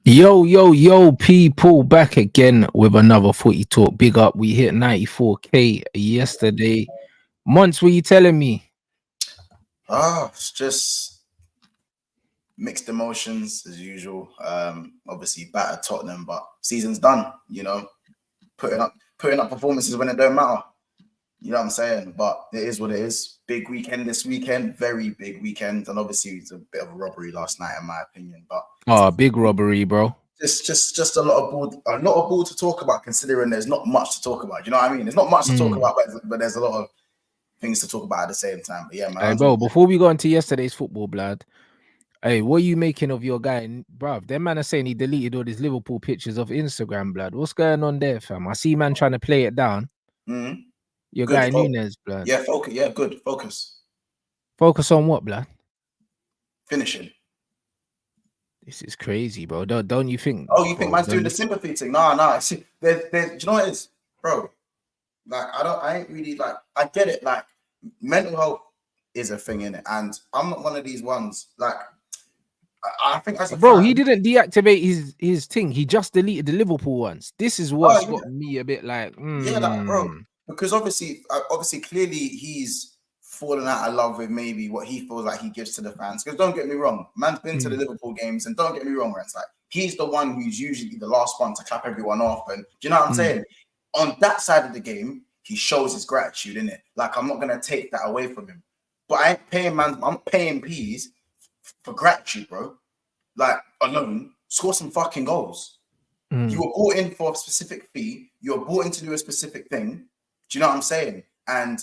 Yo, people, back again with another footy talk. Big up, we hit 94K yesterday. Months, what you telling me? It's just mixed emotions as usual. Obviously battered Tottenham, but season's done. Putting up performances when it don't matter. You know what I'm saying? But it is what it is. Big weekend this weekend, very big weekend, and obviously it's a bit of a robbery last night, in my opinion. But Big robbery, bro. just a lot of ball to talk about. Considering there's not much to talk about. You know what I mean? There's not much to talk about, but there's a lot of things to talk about at the same time. But yeah, man. Hey, bro, before we go into yesterday's football, blood. Hey, what are you making of your guy, bruv? Them man are saying he deleted all his Liverpool pictures of Instagram, blood. What's going on there, fam? I see man trying to play it down. Mm-hmm. Your Good guy Nunez, blood. Yeah, focus. Yeah, good. Focus. Focus on what, blood? Finishing. This is crazy, bro. Don't you think? Oh, you think man's doing the sympathy thing? Nah. See, there's, do you know what it is, bro? Like, I ain't really like. I get it. Like, mental health is a thing in it, and I'm not one of these ones. Like, I think as a bro, fan, he didn't deactivate his thing. He just deleted the Liverpool ones. This is what's got me a bit like, yeah, like, bro. Because obviously, clearly, he's fallen out of love with maybe what he feels like he gives to the fans. Because don't get me wrong, man's been to the Liverpool games, and don't get me wrong, where it's like he's the one who's usually the last one to clap everyone off. And do you know what I'm saying? On that side of the game, he shows his gratitude in it. Like, I'm not gonna take that away from him. But I ain't paying I'm paying P's for gratitude, bro. Like, alone, score some fucking goals. You were brought in for a specific fee. You were brought in to do a specific thing. Do you know what I'm saying? And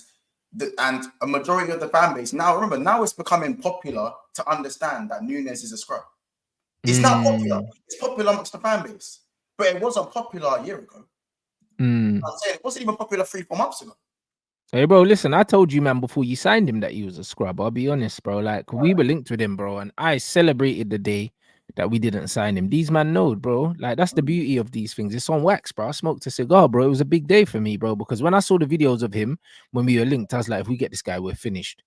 a majority of the fan base now, remember, now it's becoming popular to understand that Nunez is a scrub. It's not popular. It's popular amongst the fan base, but it wasn't popular a year ago. I'm saying it wasn't even popular 3-4 months ago. Hey, bro, listen, I told you, man, before you signed him that he was a scrub. I'll be honest, bro. Like, we were linked with him, bro, and I celebrated the day that we didn't sign him. These man know, bro. Like, that's the beauty of these things. It's on wax, bro. I smoked a cigar, bro. It was a big day for me, bro, because when I saw the videos of him when we were linked, I was like, if we get this guy, we're finished.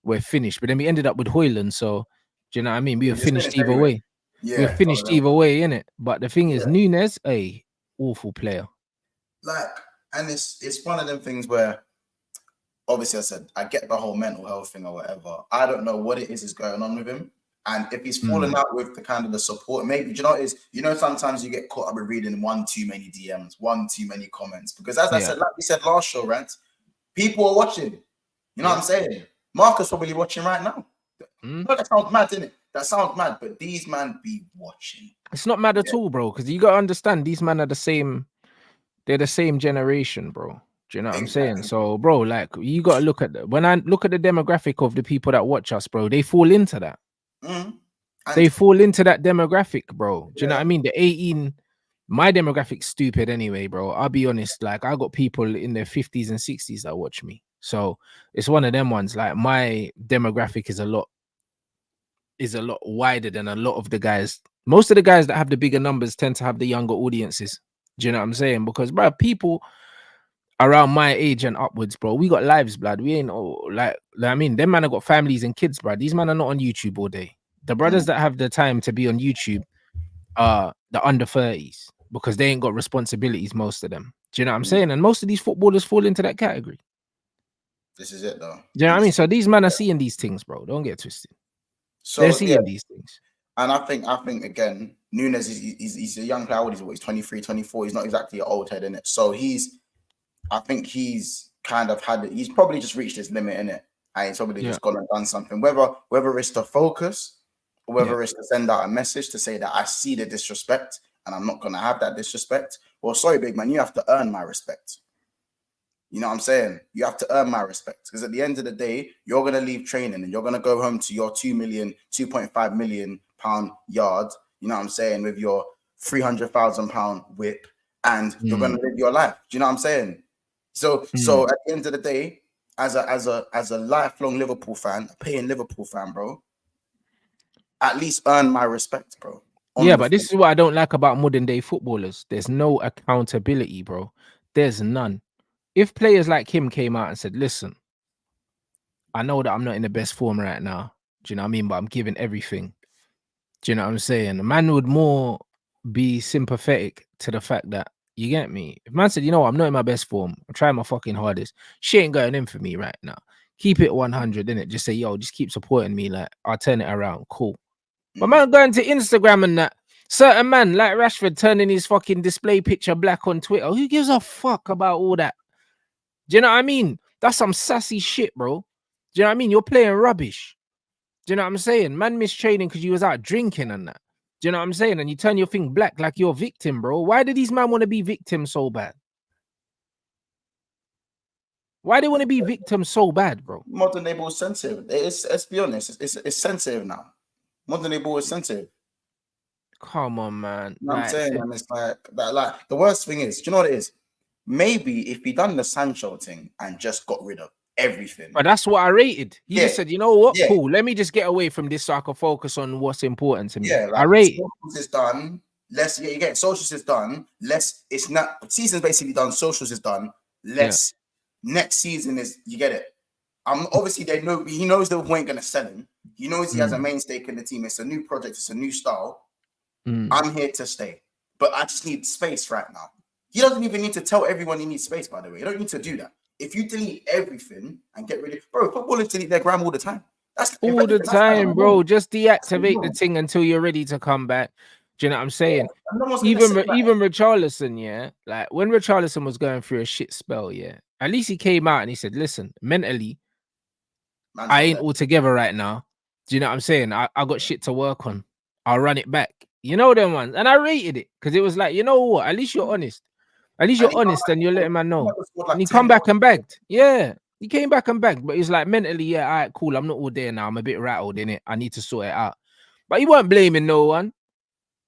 We're finished. But then we ended up with Hoyland, so do you know what I mean? We were finished either way. Yeah, we're finished either way, innit? But the thing is, Nunez, a awful player. Like, and it's one of them things where, obviously, I said I get the whole mental health thing or whatever. I don't know what it is going on with him, and if he's falling out with the kind of the support, maybe, do you know what it is? Sometimes you get caught up with reading one too many DMs, one too many comments, because as I said, like we said last show, Rants, people are watching. You know what I'm saying? Marcus probably watching right now. No, that sounds mad, isn't it? That sounds mad, but these man be watching. It's not mad at all, bro, because you got to understand these men are the same. They're the same generation, bro. Do you know what I'm saying? So, bro, like, you got to look at when I look at the demographic of the people that watch us, bro, they fall into that. They fall into that demographic, bro. Do you know what I mean? The 18, my demographic's stupid anyway, bro. I'll be honest. Like, I got people in their 50s and 60s that watch me. So it's one of them ones. Like, my demographic is a lot wider than a lot of the guys. Most of the guys that have the bigger numbers tend to have the younger audiences. Do you know what I'm saying? Because, bro, people around my age and upwards, bro, we got lives, blood. We ain't I mean, them man have got families and kids, bro. These men are not on YouTube all day. The brothers that have the time to be on YouTube are the under 30s because they ain't got responsibilities, most of them. Do you know what I'm saying? And most of these footballers fall into that category. This is it, though. Do you know what I mean? So these men are seeing these things, bro. Don't get twisted. So they're seeing these things. And I think again, Nunez he's a young player. He's 23, 24. He's not exactly an old head in it. So I think he's kind of he's probably just reached his limit in it. And he's probably just gone and done something. Whether it's to focus or whether it's to send out a message to say that I see the disrespect and I'm not gonna have that disrespect. Well, sorry, big man, you have to earn my respect. You know what I'm saying? You have to earn my respect, because at the end of the day, you're going to leave training and you're going to go home to your 2.5 million pound yard, you know what I'm saying, with your 300,000 pound whip, and you're going to live your life. Do you know what I'm saying? So at the end of the day, as a lifelong Liverpool fan, a paying Liverpool fan, bro, at least earn my respect, bro. Yeah, but this is what I don't like about modern day footballers. There's no accountability, bro. There's none. If players like him came out and said, listen, I know that I'm not in the best form right now. Do you know what I mean? But I'm giving everything. Do you know what I'm saying? A man would more be sympathetic to the fact that, you get me? If man said, you know what, I'm not in my best form, I'm trying my fucking hardest, she ain't going in for me right now. Keep it 100, innit? Just say, yo, just keep supporting me. Like, I'll turn it around. Cool. But man going to Instagram and that, certain man like Rashford turning his fucking display picture black on Twitter. Who gives a fuck about all that? Do you know what I mean? That's some sassy shit, bro. Do you know what I mean? You're playing rubbish. Do you know what I'm saying? Man missed training because you was out drinking and that. Do you know what I'm saying? And you turn your thing black like you're a victim, bro. Why do these men want to be victims so bad? Why they want to be victims so bad, bro? Modern day ball is sensitive. Let's be honest. It's sensitive now. Modern day ball is sensitive. Come on, man. You know what I'm saying? And it's like that. Like the worst thing is, do you know what it is? Maybe if he done the Sancho thing and just got rid of everything. But that's what I rated. He just said, you know what? Yeah. Cool. Let me just get away from this so I can focus on what's important to me. Yeah, like, I rate socials is done. Less, you get socials is done. Less, it's not season's basically done. Socials is done. Less next season is, you get it. Obviously they know, he knows they weren't gonna sell him. He knows he has a main stake in the team. It's a new project, it's a new style. I'm here to stay, but I just need space right now. He doesn't even need to tell everyone he needs space, by the way. You don't need to do that. If you delete everything and get rid of, bro, footballers delete their gram all the time. That's all the time, bro. Just deactivate the thing until you're ready to come back. Do you know what I'm saying? Yeah, even Richarlison, yeah, like when Richarlison was going through a shit spell, yeah, at least he came out and he said, listen, mentally, I ain't all together right now. Do you know what I'm saying? I got shit to work on. I'll run it back. You know them ones. And I rated it because it was like, you know what? At least you're honest. At least you're honest and you're letting man know. And he come back and bagged. Yeah. He came back and bagged, but he's like mentally, yeah, all right, cool. I'm not all there now. I'm a bit rattled in it. I need to sort it out. But he weren't blaming no one.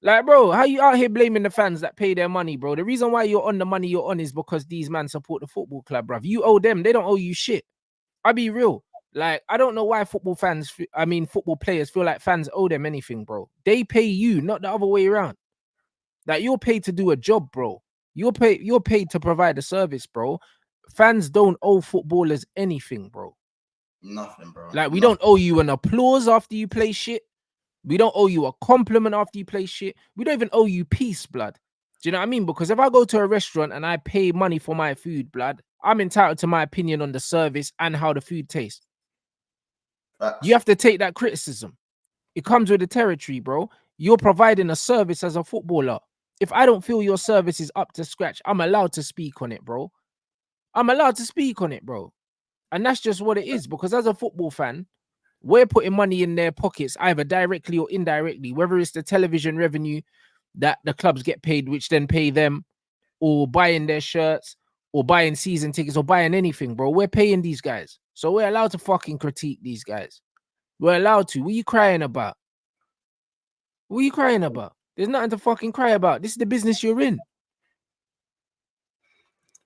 Like, bro, how you out here blaming the fans that pay their money, bro? The reason why you're on the money you're on is because these men support the football club, bruv. You owe them. They don't owe you shit. I'll be real. Like, I don't know why football players feel like fans owe them anything, bro. They pay you, not the other way around. Like, you're paid to do a job, bro. You're paid to provide a service, bro. Fans don't owe footballers anything, bro. Nothing, bro. Like, we don't owe you an applause after you play shit. We don't owe you a compliment after you play shit. We don't even owe you peace, blood. Do you know what I mean? Because if I go to a restaurant and I pay money for my food, blood, I'm entitled to my opinion on the service and how the food tastes. You have to take that criticism. It comes with the territory, bro. You're providing a service as a footballer. If I don't feel your service is up to scratch, I'm allowed to speak on it, bro. I'm allowed to speak on it, bro. And that's just what it is. Because as a football fan, we're putting money in their pockets, either directly or indirectly, whether it's the television revenue that the clubs get paid, which then pay them, or buying their shirts, or buying season tickets, or buying anything, bro. We're paying these guys. So we're allowed to fucking critique these guys. We're allowed to. What are you crying about? What are you crying about? There's nothing to fucking cry about. This is the business you're in.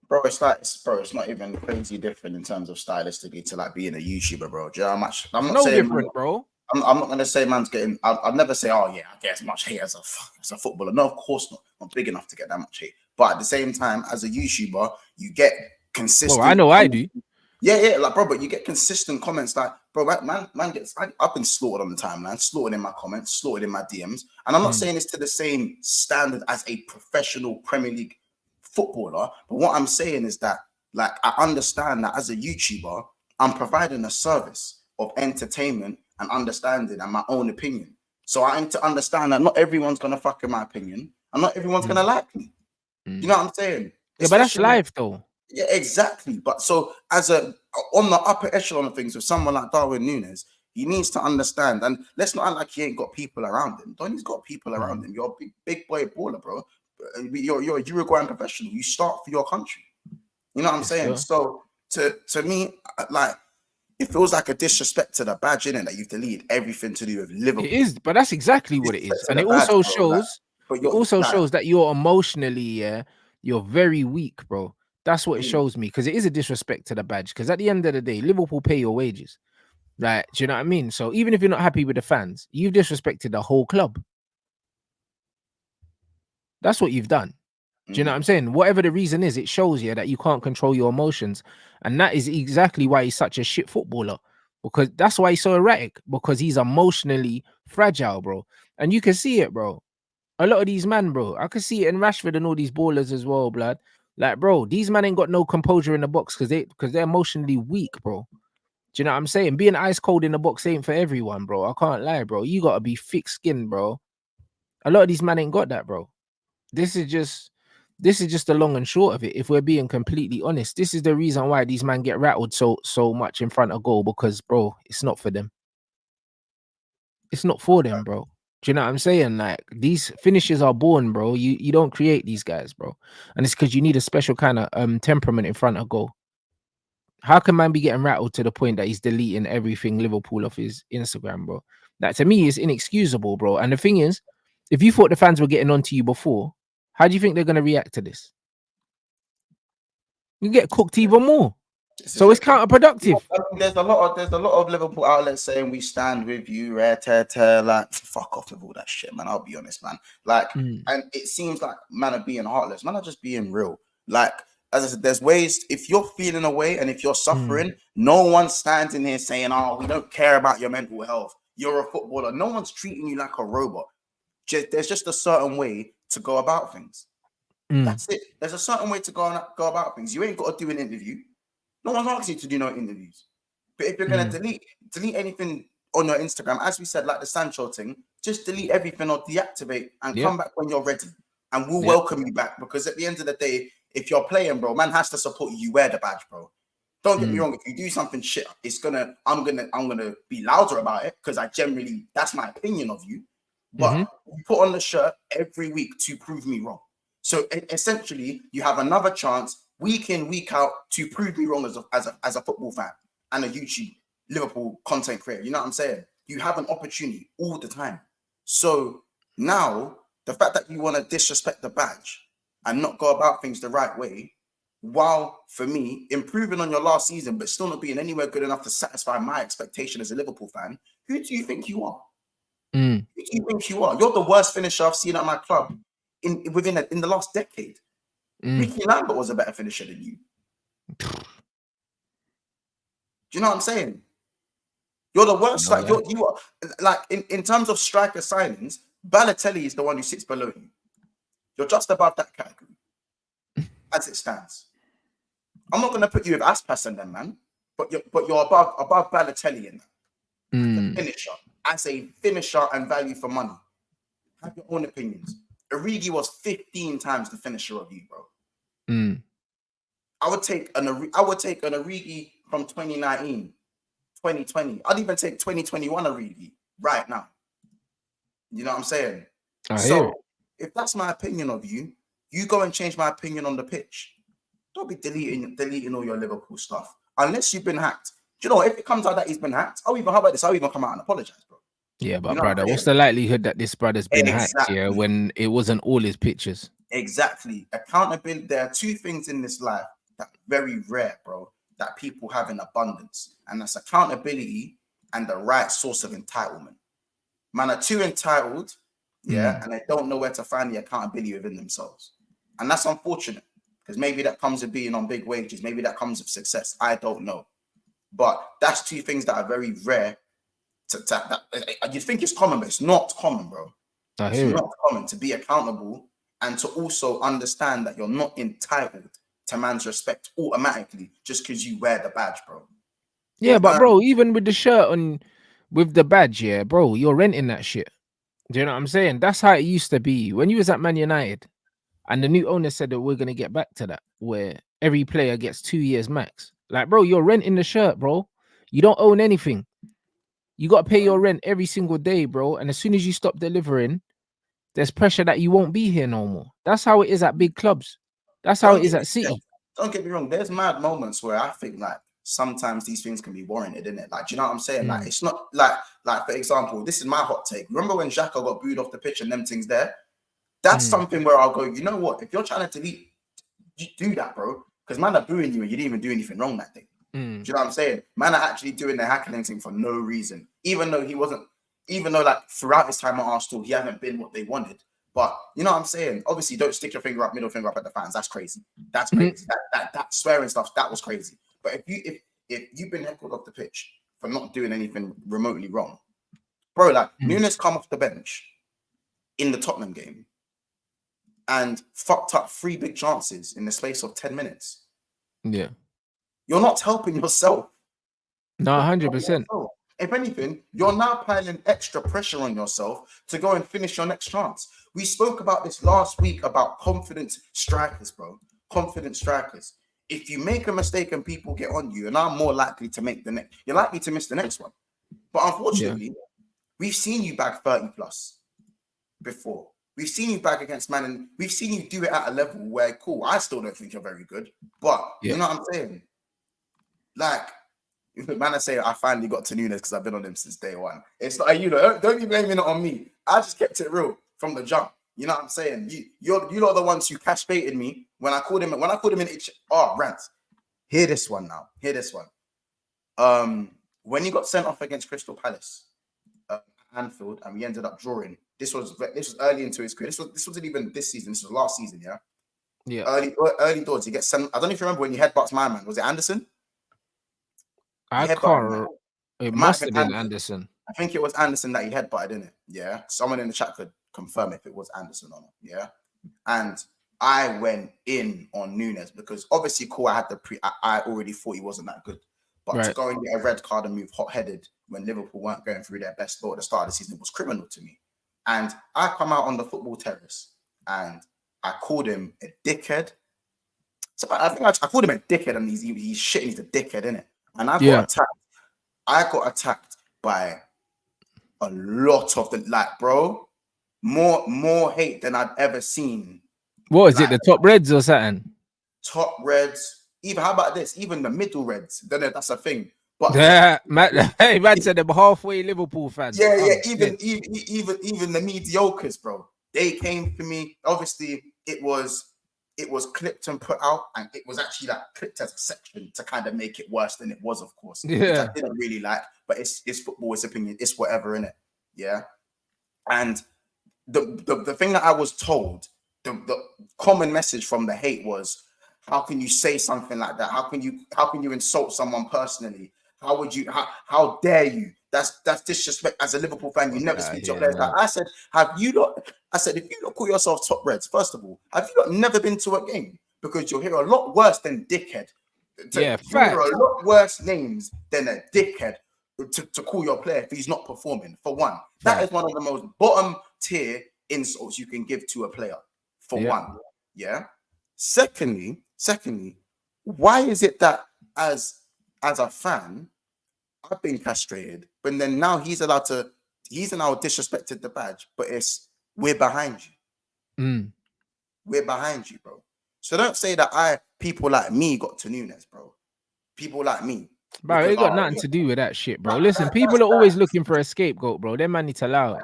Bro, it's not even crazy different in terms of stylistically to like being a YouTuber, bro. Do you know how much? I'm not saying different, bro. I'm not gonna say man's getting. I'll never say, oh yeah, I get as much hate as a footballer. No, of course not. I'm big enough to get that much hate. But at the same time, as a YouTuber, you get consistent. Well, I know I do. Yeah, like bro, but you get consistent comments like, bro, man gets. I've been slaughtered on the timeline, slaughtered in my comments, slaughtered in my DMs, and I'm not saying it's to the same standard as a professional Premier League footballer. But what I'm saying is that, like, I understand that as a YouTuber, I'm providing a service of entertainment and understanding and my own opinion. So I need to understand that not everyone's gonna fuck in my opinion, and not everyone's gonna like me. You know what I'm saying? Yeah, but that's life, though. Yeah, exactly. But so on the upper echelon of things with someone like Darwin Nunez, he needs to understand. And let's not act like he ain't got people around him. Donny's got people around him. You're a big boy baller, bro. You're a Uruguayan professional. You start for your country. You know what I'm saying? Sure. So to me, like, it feels like a disrespect to the badge, innit, that you've deleted everything to do with Liverpool. It is, but that's exactly what it is. And it also shows, shows that you're emotionally, you're very weak, bro. That's what it shows me, because it is a disrespect to the badge. Because at the end of the day, Liverpool pay your wages. Like, do you know what I mean? So even if you're not happy with the fans, you've disrespected the whole club. That's what you've done. Do you know what I'm saying? Whatever the reason is, it shows you that you can't control your emotions. And that is exactly why he's such a shit footballer. because that's why he's so erratic, because he's emotionally fragile, bro. And you can see it, bro. A lot of these men, bro, I can see it in Rashford and all these ballers as well, blood. Like, bro, these men ain't got no composure in the box because they're emotionally weak, bro. Do you know what I'm saying? Being ice cold in the box ain't for everyone, bro. I can't lie, bro. You gotta be thick skinned, bro. A lot of these men ain't got that, bro. This is just the long and short of it. If we're being completely honest, this is the reason why these men get rattled so much in front of goal, because, bro, it's not for them. It's not for them, bro. Do you know what I'm saying? Like, these finishes are born, bro. You don't create these guys, bro. And it's because you need a special kind of temperament in front of goal. How can man be getting rattled to the point that he's deleting everything Liverpool off his Instagram, bro? That to me is inexcusable, bro. And the thing is, if you thought the fans were getting onto you before, how do you think they're gonna react to this? You get cooked even more. So it's counterproductive. I mean, there's a lot of Liverpool outlets saying we stand with you, like fuck off with all that shit, man. I'll be honest, man. Like, and it seems like man are being heartless, man are just being real. Like, as I said, there's ways. If you're feeling away and if you're suffering, no one's standing here saying, "Oh, we don't care about your mental health. You're a footballer." No one's treating you like a robot. There's just a certain way to go about things. That's it. There's a certain way to go about things. You ain't got to do an interview. No one's asking you to do no interviews. But if you're gonna delete anything on your Instagram, as we said, like the Sancho thing, just delete everything or deactivate and come back when you're ready. And we'll welcome you back, because at the end of the day, if you're playing, bro, man has to support you. You wear the badge, bro. Don't get me wrong. If you do something shit, I'm gonna be louder about it, because that's my opinion of you. But you put on the shirt every week to prove me wrong. So essentially, you have another chance week in, week out to prove me wrong as a football fan and a YouTube Liverpool content creator. You know what I'm saying? You have an opportunity all the time. So now the fact that you want to disrespect the badge and not go about things the right way, while for me improving on your last season but still not being anywhere good enough to satisfy my expectation as a Liverpool fan, who do you think you are? Who do you think you are? You're the worst finisher I've seen at my club in the last decade. Ricky Lambert was a better finisher than you. Do you know what I'm saying? You're the worst. Like, you are like in terms of striker signings, Balotelli is the one who sits below you. You're just above that category as it stands. I'm not going to put you with Aspas and them, man, but you're above Balotelli in that. As a finisher and value for money. Have your own opinions. Origi was 15 times the finisher of you, bro. I would take an Origi from 2019, 2020. I'd even take 2021 Origi right now. You know what I'm saying? If that's my opinion of you, you go and change my opinion on the pitch. Don't be deleting all your Liverpool stuff unless you've been hacked. Do you know, if it comes out that he's been hacked, how about this? I'll even come out and apologize, bro. Yeah, but brother, what's the likelihood that this brother's been hacked? Yeah, when it wasn't all his pictures. Exactly. Accountability. There are two things in this life that are very rare, bro, that people have in abundance, and that's accountability and the right source of entitlement. Man are too entitled, and they don't know where to find the accountability within themselves, and that's unfortunate, because maybe that comes with being on big wages, maybe that comes with success. I don't know, but that's two things that are very rare. You think it's common, but it's not common, bro. It's not common to be accountable and to also understand that you're not entitled to man's respect automatically just because you wear the badge, bro. Yeah, but bro, even with the shirt on, with the badge, yeah, bro, you're renting that shit. Do you know what I'm saying? That's how it used to be when you was at Man United, and the new owner said that we're gonna get back to that, where every player gets 2 years max. Like, bro, you're renting the shirt, bro. You don't own anything. You got to pay your rent every single day, bro. And as soon as you stop delivering, there's pressure that you won't be here no more. That's how it is at big clubs. That's how it is at City. Don't get me wrong. There's mad moments where I think like sometimes these things can be warranted, isn't it? Like, do you know what I'm saying? Like, it's not like for example, this is my hot take. Remember when Xhaka got booed off the pitch and them things there? That's something where I'll go, you know what? If you're trying to delete, do that, bro. Because man are booing you and you didn't even do anything wrong that day. Do you know what I'm saying? Man are actually doing the heckling thing for no reason. Even though like throughout his time at Arsenal, he hasn't been what they wanted. But you know what I'm saying? Obviously, don't stick your middle finger up at the fans. That's crazy. That's crazy. That swearing stuff, that was crazy. But if you've been heckled off the pitch for not doing anything remotely wrong. Bro, like Nunez come off the bench in the Tottenham game and fucked up 3 big chances in the space of 10 minutes. Yeah. You're not helping yourself. No, 100%. If anything, you're now piling extra pressure on yourself to go and finish your next chance. We spoke about this last week about confident strikers, bro. Confident strikers. If you make a mistake and people get on you, you're now more likely to make the next. You're likely to miss the next one. But unfortunately, we've seen you bag 30 plus before. We've seen you bag against Man, and we've seen you do it at a level where, cool, I still don't think you're very good. But you know what I'm saying? Like, man, I say I finally got to Nunez because I've been on him since day one. It's not, you know, don't be blaming it on me. I just kept it real from the jump. You know what I'm saying? You're the ones who cash baited me when I called him in Rants. Hear this one now. Hear this one. When he got sent off against Crystal Palace, ANFIELD, and we ended up drawing. This was early into his career. This wasn't even this season. This was last season. Yeah. Yeah. Early doors. He gets sent. I don't know if you remember when he headbutts my man. Was it Anderson? I can't. It must have been Anderson. I think it was Anderson that he headbutted, didn't it? Yeah. Someone in the chat could confirm if it was Anderson or not. Yeah. And I went in on Nunez because obviously, cool. I already thought he wasn't that good, but to go and get a red card and move hot-headed when Liverpool weren't going through their best sport at the start of the season was criminal to me. And I come out on the football terrace and I called him a dickhead. So I think I called him a dickhead, and he's shitting. He's a dickhead, innit? And I got attacked. I got attacked by a lot of bro, more hate than I'd ever seen. What is it? The top reds or something? Top reds. Even how about this? Even the middle reds. Don't know if that's a thing. But man said they're halfway Liverpool fans. Yeah. Even the mediocres, bro. They came for me. Obviously, it was clipped and put out, and it was actually like clipped as a section to kind of make it worse than it was, of course. Yeah. I didn't really like, but it's football, it's opinion, it's whatever, innit? Yeah. And the thing that I was told, the common message from the hate was, how can you say something like that? How can you insult someone personally? How dare you? That's disrespect. As a Liverpool fan, you never speak to your players. Like I said, if you don't call yourself top reds, first of all, have you never been to a game? Because you'll hear a lot worse than dickhead. You'll hear a lot worse names than a dickhead to call your player if he's not performing. For one, that is one of the most bottom tier insults you can give to a player. For one, yeah. Secondly, why is it that as a fan, I've been castrated, but then now he's now disrespected the badge, but we're behind you. We're behind you, bro. So don't say that people like me got to Nunez, bro. People like me. Bro, it got nothing to do with that shit, bro. Listen, people are always looking for a scapegoat, bro. Them man need to allow it.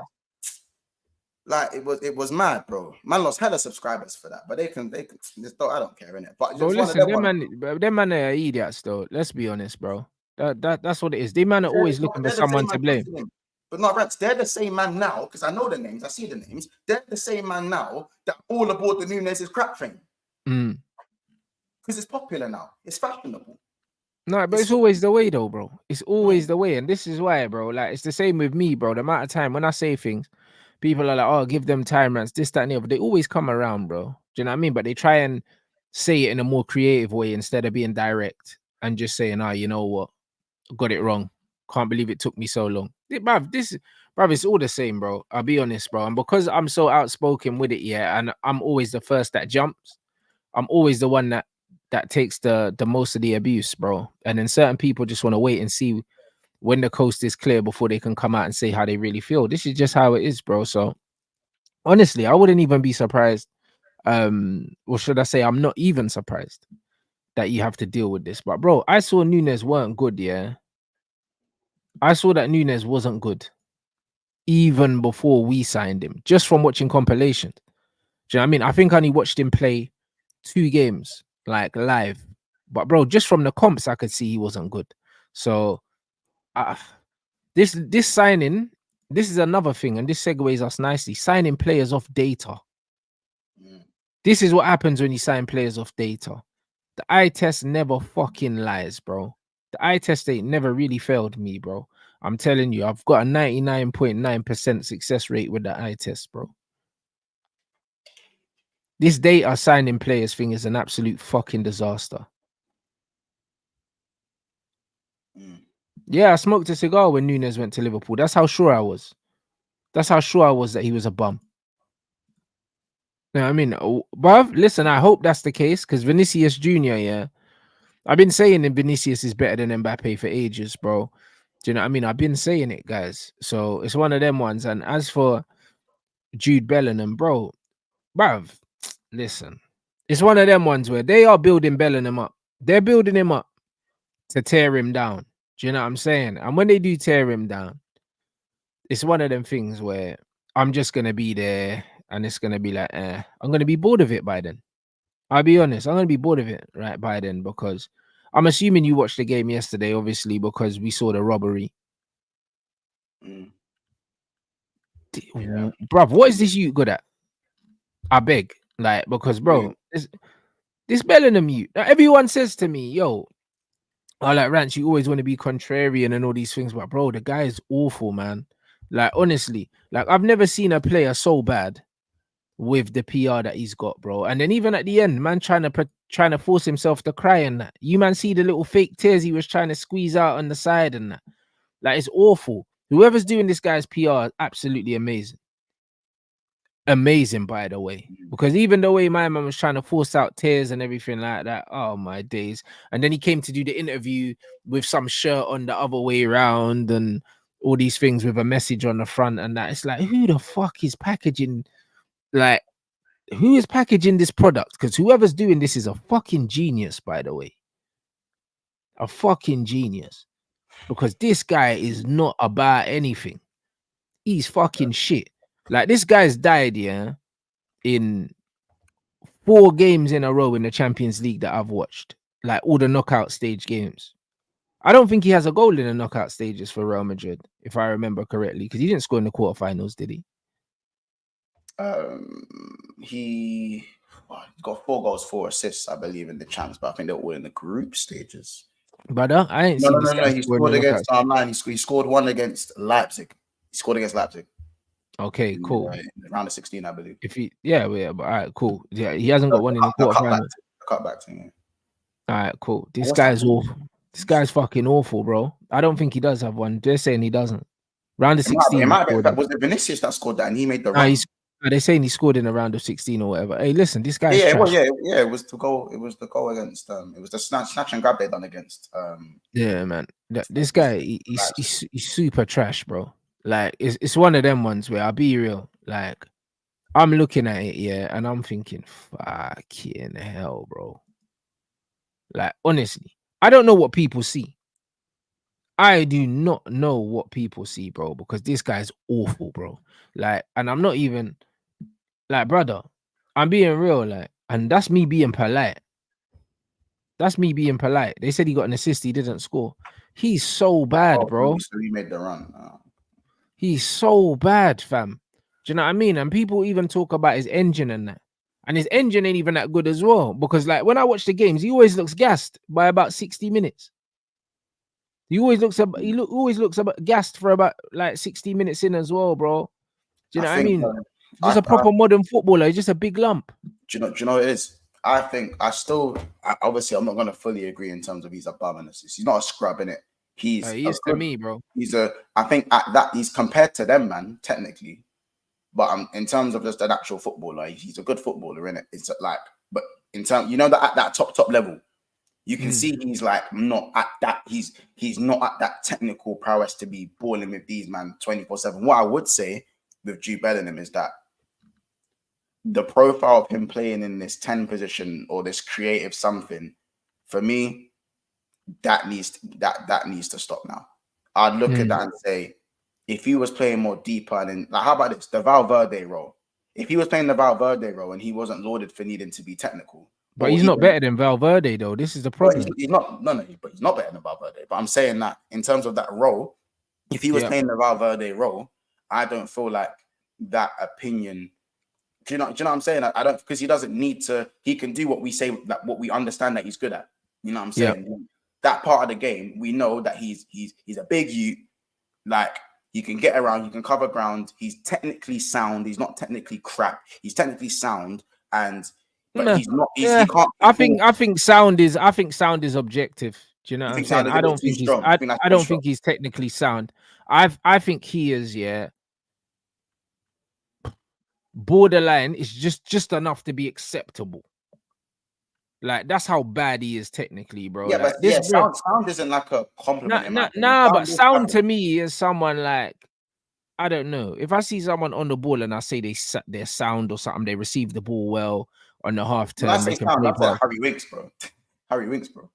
Like it was mad, bro. Man lost hella subscribers for that, but they can. I don't care, innit? But bro, listen, them man are idiots, though. Let's be honest, bro. That's what it is. They man are always looking for someone to blame. But not Rants, they're the same man now, because I know the names, I see the names. They're the same man now that all aboard the Nunez crap thing. Because it's popular now. It's fashionable. No, but it's always the way, though, bro. It's always the way. And this is why, bro. Like, it's the same with me, bro. The amount of time when I say things, people are like, oh, give them time, Rants, this, that, and the other. They always come around, bro. Do you know what I mean? But they try and say it in a more creative way instead of being direct and just saying, oh, you know what? Got it wrong. Can't believe it took me so long. Bruv, it's all the same, bro. I'll be honest, bro. And because I'm so outspoken with it, and I'm always the first that jumps, I'm always the one that takes the most of the abuse, bro. And then certain people just want to wait and see when the coast is clear before they can come out and say how they really feel. This is just how it is, bro. So honestly, I wouldn't even be surprised. Or should I say I'm not even surprised that you have to deal with this. But bro, I saw Nunez weren't good, yeah. I saw that Nunez wasn't good even before we signed him, just from watching compilations. Do you know what I mean? I think I only watched him play 2 games, like live. But bro, just from the comps, I could see he wasn't good. So this signing, this is another thing, and this segues us nicely. Signing players off data. This is what happens when you sign players off data. The eye test never fucking lies, bro. The eye test ain't never really failed me, bro. I'm telling you, I've got a 99.9% success rate with the eye test, bro. This data signing players thing is an absolute fucking disaster. Yeah, I smoked a cigar when Nunez went to Liverpool. That's how sure I was. That's how sure I was that he was a bum. You know what I mean? Bruv, listen, I hope that's the case because Vinicius Jr., yeah. I've been saying that Vinicius is better than Mbappe for ages, bro. Do you know what I mean? I've been saying it, guys. So it's one of them ones. And as for Jude Bellingham, bruv, listen, it's one of them ones where they are building Bellingham up. They're building him up to tear him down. Do you know what I'm saying? And when they do tear him down, it's one of them things where I'm just going to be there and it's going to be like, I'm going to be bored of it by then. I'll be honest. I'm going to be bored of it right by then because I'm assuming you watched the game yesterday, obviously, because we saw the robbery. Yeah. Bruv, what is this you good at? I beg. Like, because, bro, this Bellingham you. Everyone says to me, yo, I like Rants, you always want to be contrarian and all these things, but bro, the guy is awful, man. Like, honestly, like I've never seen a player so bad with the PR that he's got, bro. And then even at the end, man, trying to force himself to cry and that. You man see the little fake tears he was trying to squeeze out on the side and that. Like, it's awful. Whoever's doing this guy's PR is absolutely amazing. Amazing, by the way, because even the way my man was trying to force out tears and everything like that, oh my days. And then he came to do the interview with some shirt on the other way around and all these things with a message on the front and that. It's like, who the fuck is packaging, like, who is packaging this product? Because whoever's doing this is a fucking genius, by the way. A fucking genius. Because this guy is not about anything. He's fucking shit. Like, this guy's died, yeah, in 4 games in a row in the Champions League that I've watched. Like, all the knockout stage games. I don't think he has a goal in the knockout stages for Real Madrid, if I remember correctly, because he didn't score in the quarterfinals, did he? He got 4 goals, 4 assists, I believe, in the champs, but I think they're all in the group stages. Brother, I ain't seen this guy. He scored against he scored one against Leipzig. He scored against Leipzig. Okay, cool. In round of 16, I believe. If he, but all right, cool. Yeah, he hasn't got one in the quarterfinals. Cutback thing. All right, cool. This guy's awful. This guy's fucking awful, bro. I don't think he does have one. They're saying he doesn't. Round of 16. Was it Vinicius that scored that and he made the run? They're saying he scored in a round of 16 or whatever. Hey, listen, this guy's it was the goal. It was the goal against it was the snatch and grab they done against yeah, man. This guy, he's super trash, bro. Like, it's one of them ones where I'll be real. Like, I'm looking at it, yeah, and I'm thinking, fucking hell, bro. Like, honestly, I don't know what people see. I do not know what people see, bro, because this guy's awful, bro. Like, and I'm not even like, brother, I'm being real, like, and that's me being polite. That's me being polite. They said he got an assist, he didn't score. He's so bad, bro. So he made the run. He's so bad, fam. Do you know what I mean? And people even talk about his engine and that. And his engine ain't even that good as well. Because, like, when I watch the games, he always looks gassed by about 60 minutes. He always looks about gassed for about like 60 minutes in as well, bro. Do you know what I mean? Just a proper modern footballer. He's just a big lump. Do you know what it is? I think obviously I'm not gonna fully agree in terms of he's a bum and assist. He's not a scrub in it. He is to me, bro. I think at that he's compared to them, man, technically. But in terms of just an actual footballer, he's a good footballer, in it. It's like, but in terms, you know, that at that top level, you can see he's like not at that. He's not at that technical prowess to be balling with these man 24/7. What I would say with Jude Bellingham is that the profile of him playing in this 10 position or this creative something, for me, that needs to stop now. I'd look at that and say, if he was playing more deeper and like, how about this, the Valverde role? If he was playing the Valverde role and he wasn't lauded for needing to be technical, but he's not better than Valverde though. This is the problem. He's not. No, but he's not better than Valverde. But I'm saying that in terms of that role, if he was playing the Valverde role, I don't feel like that opinion. Do you know what I'm saying? I don't, because he doesn't need to. He can do what we say, like what we understand that he's good at. You know what I'm saying? that part of the game, we know that he's a big youth. Like, he can get around, he can cover ground. He's technically sound. He's not technically crap. He's technically sound, but No. he's not. He Yeah, can't. I think sound is objective. Do you know You what I'm think saying? sound is a bit too strong? You think that's I too don't strong? think he's technically sound. I think he is, yeah. Borderline is just enough to be acceptable. Like, that's how bad he is technically, bro. Yeah, but Like this, yeah, bro. sound isn't like a compliment in my opinion. Nah, but Sound is sound like to me is someone like, I don't know. If I see someone on the ball and I say they're sound or something, they receive the ball well on the half when I turn, say they can sound, play I'm saying pass. Harry Winks, bro. Harry Winks, bro.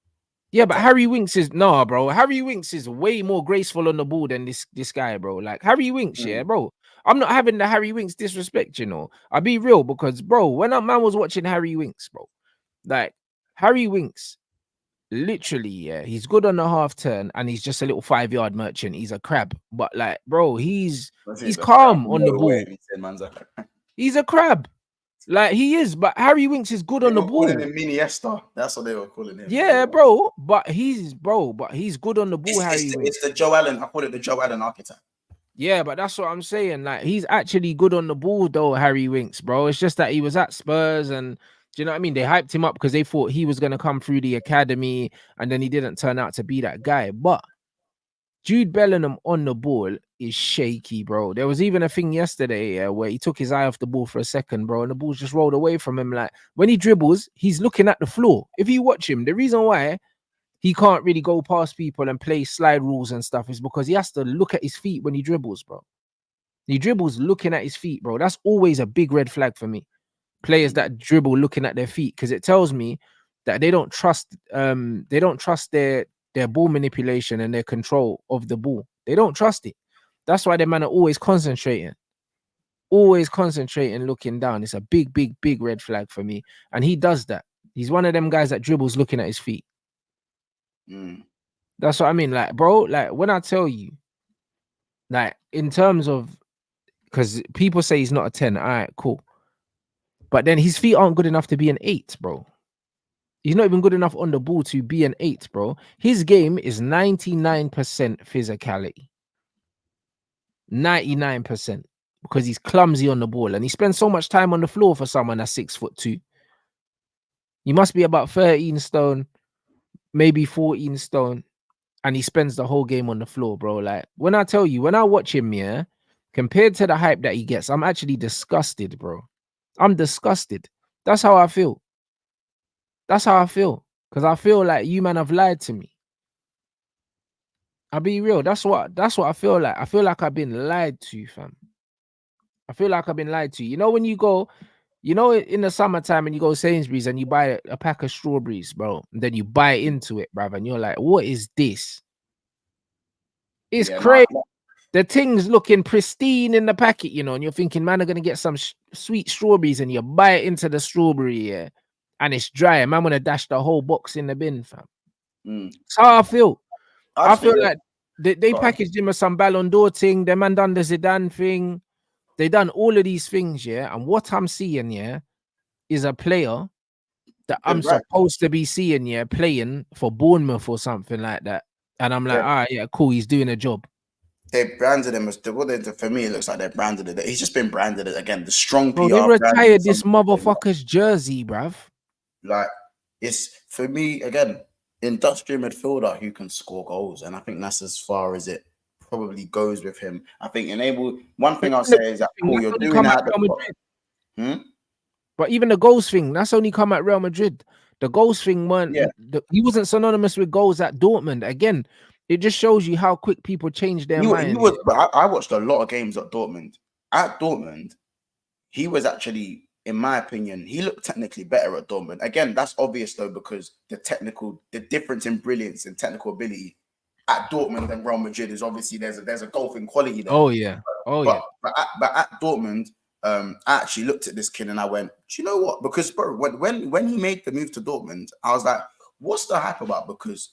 Yeah, but Harry Winks is bro. Harry Winks is way more graceful on the ball than this guy, bro. Like Harry Winks, yeah, bro. I'm not having the Harry Winks disrespect, you know. I'll be real because, bro, when a man was watching Harry Winks, bro, like Harry Winks, literally, yeah, he's good on the half turn and he's just a little 5-yard merchant. He's a crab, but like, bro, he's calm on the ball. He's a crab. Like he is, but Harry Winks is good on the ball. Calling him Iniesta. That's what they were calling him. Yeah, bro. But he's good on the ball, Harry Winks. It's the Joe Allen. I call it the Joe Allen archetype. Yeah, but that's what I'm saying. Like, he's actually good on the ball, though, Harry Winks, bro. It's just that he was at Spurs, and do you know what I mean? They hyped him up because they thought he was gonna come through the academy, and then he didn't turn out to be that guy. But Jude Bellingham on the ball is shaky, bro. There was even a thing yesterday where he took his eye off the ball for a second, bro, and the ball just rolled away from him. Like, when he dribbles, he's looking at the floor. If you watch him, the reason why he can't really go past people and play slide rules and stuff is because he has to look at his feet when he dribbles, bro. He dribbles looking at his feet, bro. That's always a big red flag for me. Players that dribble looking at their feet, because it tells me that they don't trust their ball manipulation and their control of the ball. They don't trust it. That's why their man are always concentrating, looking down. It's a big, big, big red flag for me. And he does that. He's one of them guys that dribbles looking at his feet. That's what I mean. Like, bro, like when I tell you, like in terms of, because people say he's not a 10. All right, cool. But then his feet aren't good enough to be an 8, bro. He's not even good enough on the ball to be an 8, bro. His game is 99% physicality. 99%. Because he's clumsy on the ball and he spends so much time on the floor for someone that's 6'2". He must be about 13 stone, maybe 14 stone. And he spends the whole game on the floor, bro. Like, when I tell you, when I watch him, yeah, compared to the hype that he gets, I'm actually disgusted, bro. I'm disgusted. That's how I feel. That's how I feel. Because I feel like you, man, have lied to me. I'll be real. That's what I feel like. I feel like I've been lied to, fam. I feel like I've been lied to. You know, when you go, you know, in the summertime and you go Sainsbury's and you buy a pack of strawberries, bro, and then you bite into it, bruv, and you're like, what is this? It's crazy. The thing's looking pristine in the packet, you know, and you're thinking, man, I'm going to get some sweet strawberries, and you bite into the strawberry, yeah, and it's dry. And man, want to dash the whole box in the bin, fam. That's how I feel. I feel like they packaged him as some Ballon d'Or thing. The man done the Zidane thing. They done all of these things, yeah. And what I'm seeing, yeah, is a player that I'm supposed to be seeing, yeah, playing for Bournemouth or something like that. And I'm like, all right, yeah, cool. He's doing a job. They branded him as for me, it looks like they branded it. He's just been branded it again. The strong PR. Bro, they retired this motherfucker's jersey, bruv. Like, it's for me again, industrial midfielder who can score goals, and I think that's as far as it probably goes with him. I think one thing I'll say is that cool, you're doing that. But even the goals thing, that's only come at Real Madrid. The goals thing, man, he wasn't synonymous with goals at Dortmund. Again, it just shows you how quick people change their mind. But I watched a lot of games at Dortmund. At Dortmund, he was actually, in my opinion, he looked technically better at Dortmund. Again, that's obvious though, because the difference in brilliance and technical ability at Dortmund and Real Madrid is obviously there's a golfing quality there. Oh yeah, but at Dortmund, I actually looked at this kid and I went, do you know what? Because bro, when he made the move to Dortmund, I was like, what's the hype about? Because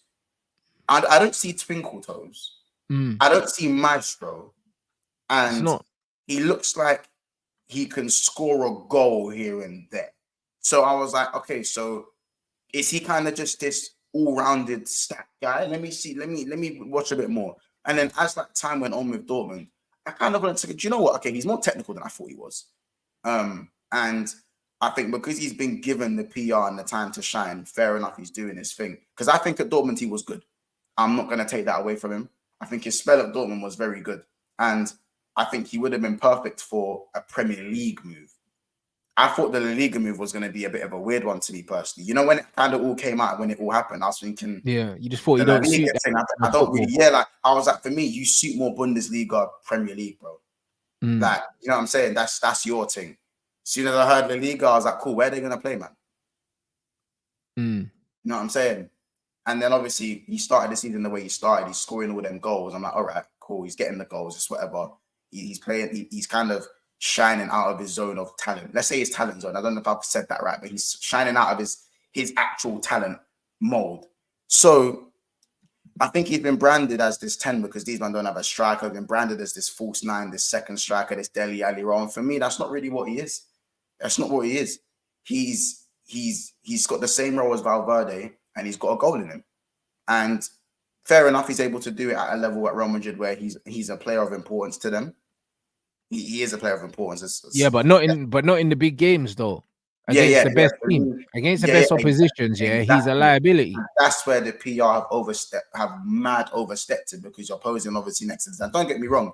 I don't see twinkle toes. I don't see maestro, and he looks like he can score a goal here and there. So I was like, okay, so is he kind of just this all-rounded stat guy. Let me see. Let me watch a bit more. And then as that time went on with Dortmund, I kind of went to, do you know what? Okay, he's more technical than I thought he was. And I think because he's been given the PR and the time to shine, fair enough, he's doing his thing. Because I think at Dortmund he was good. I'm not going to take that away from him. I think his spell at Dortmund was very good. And I think he would have been perfect for a Premier League move. I thought the La Liga move was going to be a bit of a weird one to me personally. You know, when it kind of all came out, when it all happened, I was thinking, yeah, you just thought you don't suit that. I don't really, yeah, like I was like, for me, you suit more Bundesliga, Premier League, bro. Like, you know what I'm saying? That's your thing. As soon as I heard La Liga, I was like, cool, where are they going to play, man? You know what I'm saying? And then obviously he started the season the way he started. He's scoring all them goals. I'm like, all right, cool. He's getting the goals, just whatever. He's playing. He's kind of shining out of his zone of talent. Let's say his talent zone. I don't know if I've said that right, but he's shining out of his actual talent mold. So I think he's been branded as this 10 because these men don't have a striker. He's been branded as this false 9, this second striker, this Dele Alli role. And for me, that's not really what he is. That's not what he is. He's got the same role as Valverde, and he's got a goal in him. And fair enough, he's able to do it at a level at Real Madrid where he's a player of importance to them. He is a player of importance. Yeah, but not in the big games though. Against the best team, against the best oppositions, exactly. He's a liability. And that's where the PR have mad overstepped it because you're opposing obviously next to them. Don't get me wrong.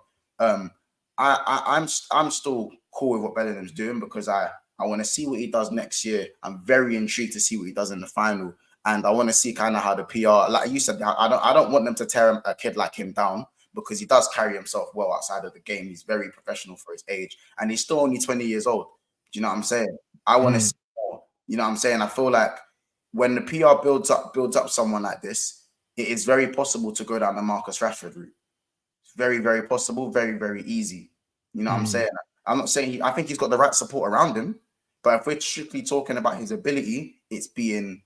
I'm still cool with what Bellingham's doing because I want to see what he does next year. I'm very intrigued to see what he does in the final, and I want to see kind of how the PR, like you said, I don't want them to tear a kid like him down because he does carry himself well outside of the game. He's very professional for his age, and he's still only 20 years old. Do you know what I'm saying? I want to see more. You know what I'm saying? I feel like when the PR builds up someone like this, it is very possible to go down the Marcus Rashford route. It's very, very possible, very, very easy. You know what I'm saying? I'm not saying I think he's got the right support around him, but if we're strictly talking about his ability, it's being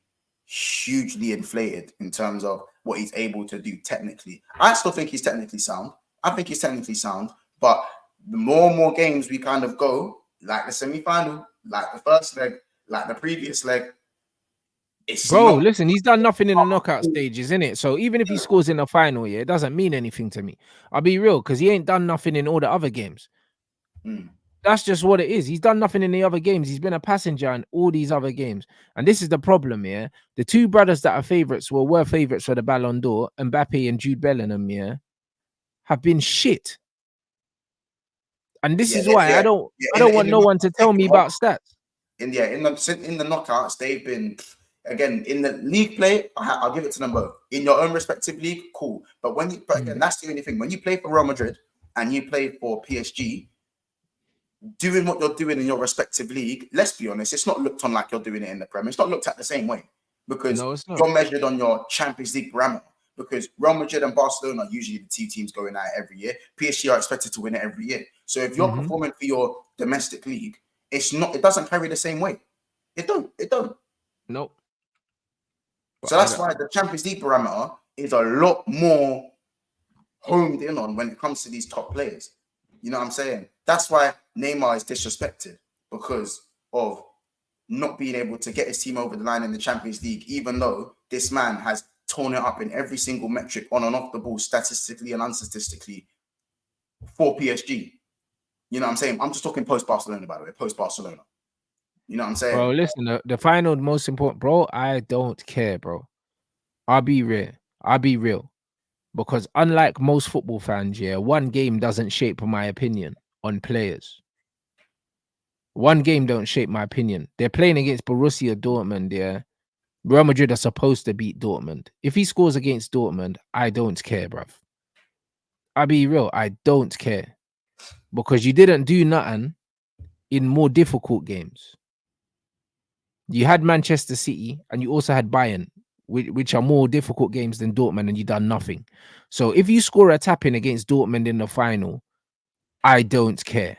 hugely inflated in terms of what he's able to do technically. I still think he's technically sound. But the more and more games we kind of go, like the semi-final, like the first leg, like the previous leg, listen, he's done nothing in the knockout stages, innit? So even if he scores in the final, it doesn't mean anything to me. I'll be real, because he ain't done nothing in all the other games. That's just what it is. He's done nothing in the other games. He's been a passenger in all these other games. And this is the problem, The two brothers that are favourites were favourites for the Ballon d'Or, Mbappe and Jude Bellingham, have been shit. And this is why I don't want no one to tell me about stats. In the knockouts, they've been, again, in the league play, I'll give it to them both. In your own respective league, cool. But again, that's the only thing. When you play for Real Madrid and you play for PSG, doing what you're doing in your respective league, let's be honest, it's not looked on like you're doing it in the Premier. It's not looked at the same way because you're measured on your Champions League parameter. Because Real Madrid and Barcelona are usually the two teams going at it every year. PSG are expected to win it every year. So if you're performing for your domestic league, it doesn't carry the same weight. It don't. Nope. So that's why the Champions League parameter is a lot more homed in on when it comes to these top players. You know what I'm saying? That's why Neymar is disrespected because of not being able to get his team over the line in the Champions League, even though this man has torn it up in every single metric on and off the ball, statistically and unstatistically, for PSG. You know what I'm saying? I'm just talking post-Barcelona, by the way, post-Barcelona. You know what I'm saying? Bro, listen, the final, most important, bro, I don't care, bro. I'll be real. Because unlike most football fans, one game doesn't shape my opinion on players. One game don't shape my opinion. They're playing against Borussia Dortmund, Real Madrid are supposed to beat Dortmund. If he scores against Dortmund, I don't care, bruv. I'll be real, I don't care. Because you didn't do nothing in more difficult games. You had Manchester City and you also had Bayern, which are more difficult games than Dortmund, and you done nothing. So if you score a tap-in against Dortmund in the final, I don't care.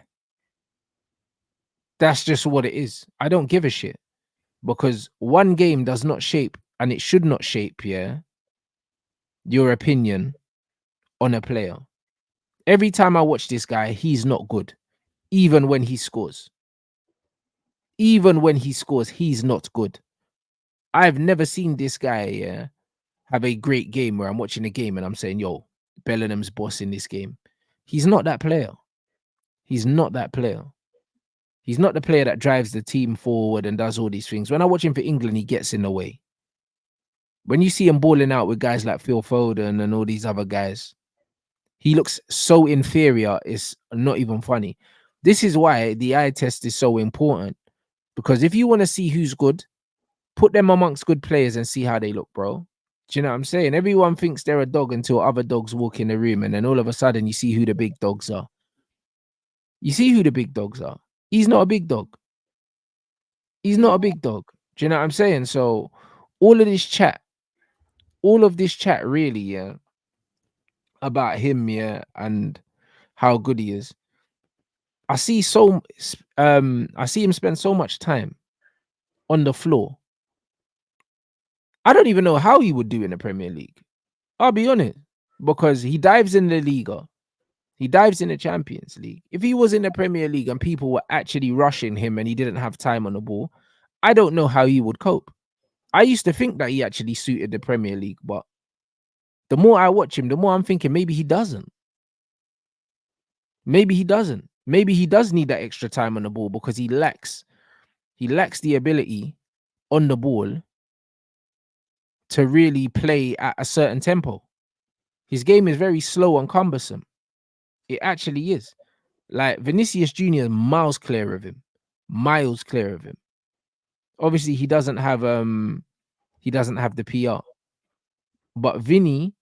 That's just what it is. I don't give a shit. Because one game does not shape, and it should not shape, your opinion on a player. Every time I watch this guy, he's not good. Even when he scores. Even when he scores, he's not good. I've never seen this guy, have a great game where I'm watching a game and I'm saying, yo, Bellingham's boss in this game. He's not that player. He's not that player. He's not the player that drives the team forward and does all these things. When I watch him for England, he gets in the way. When you see him balling out with guys like Phil Foden and all these other guys, he looks so inferior. It's not even funny. This is why the eye test is so important. Because if you want to see who's good, put them amongst good players and see how they look, bro. Do you know what I'm saying? Everyone thinks they're a dog until other dogs walk in the room, and then all of a sudden you see who the big dogs are. You see who the big dogs are. He's not a big dog. He's not a big dog. Do you know what I'm saying? So all of this chat really, yeah, about him, yeah, and how good he is. I see him spend so much time on the floor. I don't even know how he would do in the Premier League. I'll be honest, because he dives in the Liga. He dives in the Champions League. If he was in the Premier League and people were actually rushing him and he didn't have time on the ball, I don't know how he would cope. I used to think that he actually suited the Premier League, but the more I watch him, the more I'm thinking maybe he doesn't. Maybe he doesn't. Maybe he does need that extra time on the ball because he lacks the ability on the ball to really play at a certain tempo. His game is very slow and cumbersome. It actually is. Like Vinicius Jr. is miles clear of him. Miles clear of him. Obviously, he doesn't have the PR. But Vinny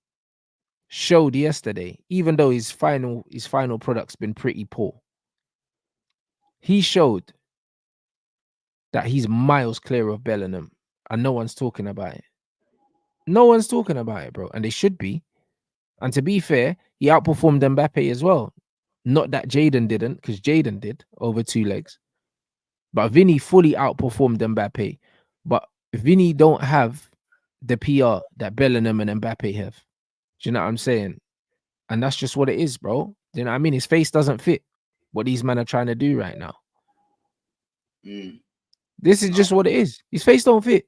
showed yesterday, even though his final product's been pretty poor, he showed that he's miles clear of Bellingham, and no one's talking about it. No one's talking about it, bro, and they should be. And to be fair, he outperformed Mbappe as well. Not that Jaden didn't, because Jaden did over 2 legs. But Vinny fully outperformed Mbappe. But Vinny don't have the PR that Bellingham and Mbappe have. Do you know what I'm saying? And that's just what it is, bro. Do you know what I mean? His face doesn't fit what these men are trying to do right now. This is just what it is. His face don't fit.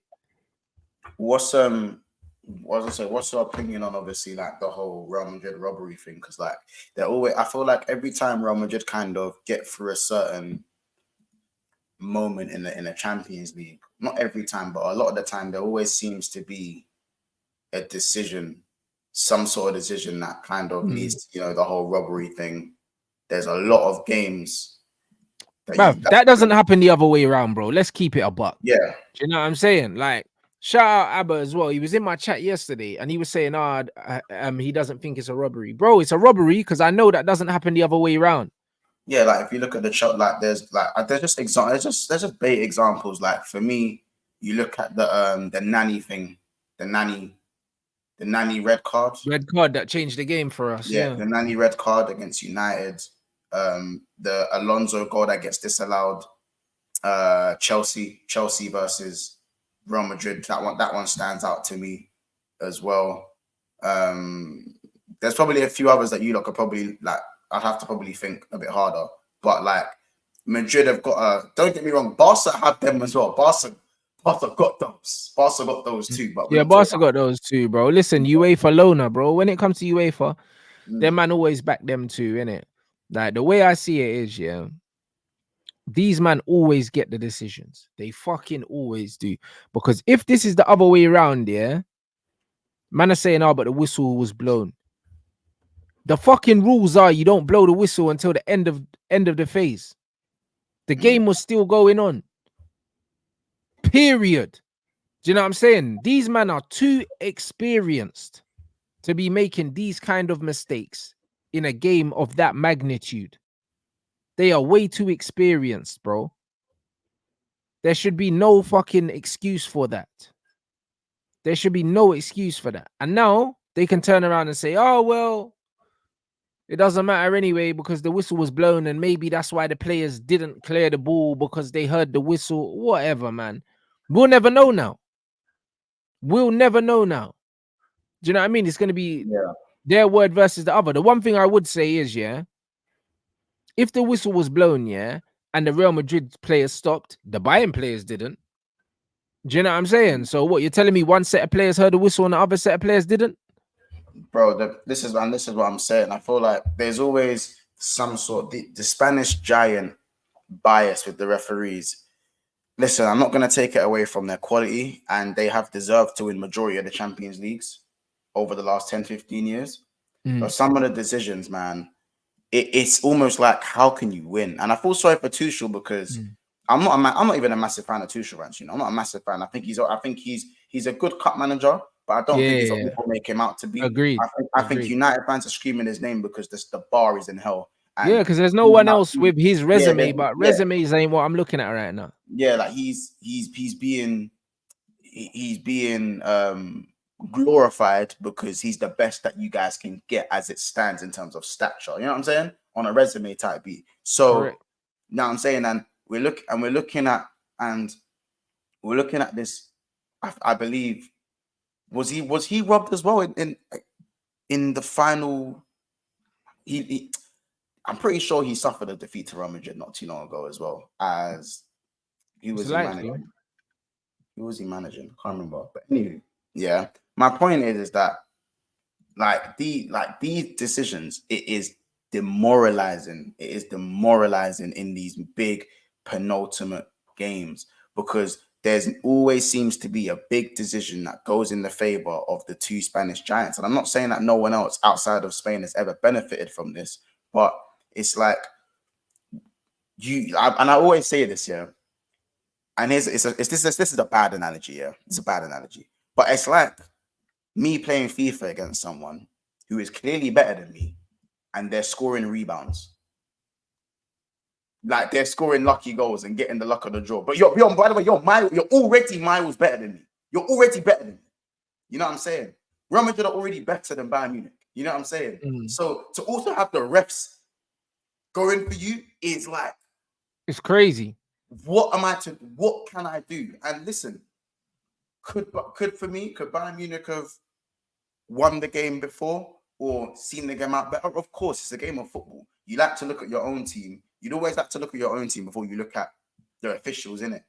What's your opinion on obviously like the whole Real Madrid robbery thing? Because like I feel like every time Real Madrid kind of get through a certain moment in the Champions League, not every time, but a lot of the time, there always seems to be a decision, some sort of decision that kind of leads to, the whole robbery thing. There's a lot of games that doesn't happen the other way around, bro. Let's keep it a buck. Yeah. Do you know what I'm saying? Like, shout out Abba as well. He was in my chat yesterday and he was saying, he doesn't think it's a robbery. Bro, it's a robbery because I know that doesn't happen the other way around. Yeah, like if you look at the chart, like there's just bait examples. Like for me, you look at the nanny thing, the nanny red card that changed the game for us. Yeah, the nanny red card against United, the Alonso goal that gets disallowed, Chelsea versus Real Madrid. That one stands out to me as well. There's probably a few others that you could probably like. I'd have to probably think a bit harder, but like Madrid have got don't get me wrong, Barca had them as well. Barca got those. Barca got those too. But yeah, Barca got those too, bro. Listen, UEFA Lona, bro. When it comes to UEFA, them man always back them too, innit? Like the way I see it is, yeah, these man always get the decisions. They fucking always do. Because if this is the other way around, yeah, man are saying, but the whistle was blown. The fucking rules are you don't blow the whistle until the end of the phase. The game was still going on. Period. Do you know what I'm saying? These men are too experienced to be making these kind of mistakes in a game of that magnitude. They are way too experienced, bro. There should be no fucking excuse for that. There should be no excuse for that. And now they can turn around and say, oh, well, it doesn't matter anyway because the whistle was blown and maybe that's why the players didn't clear the ball because they heard the whistle. Whatever, man. We'll never know now. We'll never know now. Do you know what I mean? It's going to be their word versus the other. The one thing I would say is, yeah, if the whistle was blown, yeah, and the Real Madrid players stopped, the Bayern players didn't. Do you know what I'm saying? So what you're telling me? One set of players heard the whistle and the other set of players didn't. Bro, this is what I'm saying. I feel like there's always some sort the Spanish giant bias with the referees. Listen, I'm not going to take it away from their quality, and they have deserved to win majority of the Champions Leagues over the last 10, 15 years. But some of the decisions, man, it's almost like, how can you win? And I feel sorry for Tuchel because I'm not even a massive fan of Tuchel, Rants, I'm not a massive fan. I think he's a good cup manager, but I don't think he's what people make him out to be. Agreed. I think United fans are screaming his name because the bar is in hell. And because there's no one else with his resume, but resumes ain't what I'm looking at right now. Yeah, like he's being glorified because he's the best that you guys can get as it stands in terms of stature. You know what I'm saying? On a resume type beat. So now I'm saying, and we're looking at this. I believe was he robbed as well in the final? I'm pretty sure he suffered a defeat to Real Madrid not too long ago as well. As he was managing. Who was he managing? I can't remember. But anyway, yeah. My point is that these decisions, it is demoralizing. It is demoralizing in these big penultimate games because there's always seems to be a big decision that goes in the favor of the two Spanish giants. And I'm not saying that no one else outside of Spain has ever benefited from this, but it's like I always say this, yeah. And this is a bad analogy, yeah. It's a bad analogy. But it's like me playing FIFA against someone who is clearly better than me and they're scoring rebounds. Like they're scoring lucky goals and getting the luck of the draw. But by the way, you're already miles better than me. You're already better than me. You know what I'm saying? Real Madrid are already better than Bayern Munich. You know what I'm saying? So to also have the refs going for you is like, it's crazy. What can I do? And listen, could Bayern Munich have won the game before or seen the game out better? Of course, it's a game of football. You like to look at your own team. You'd always like to look at your own team before you look at the officials, innit?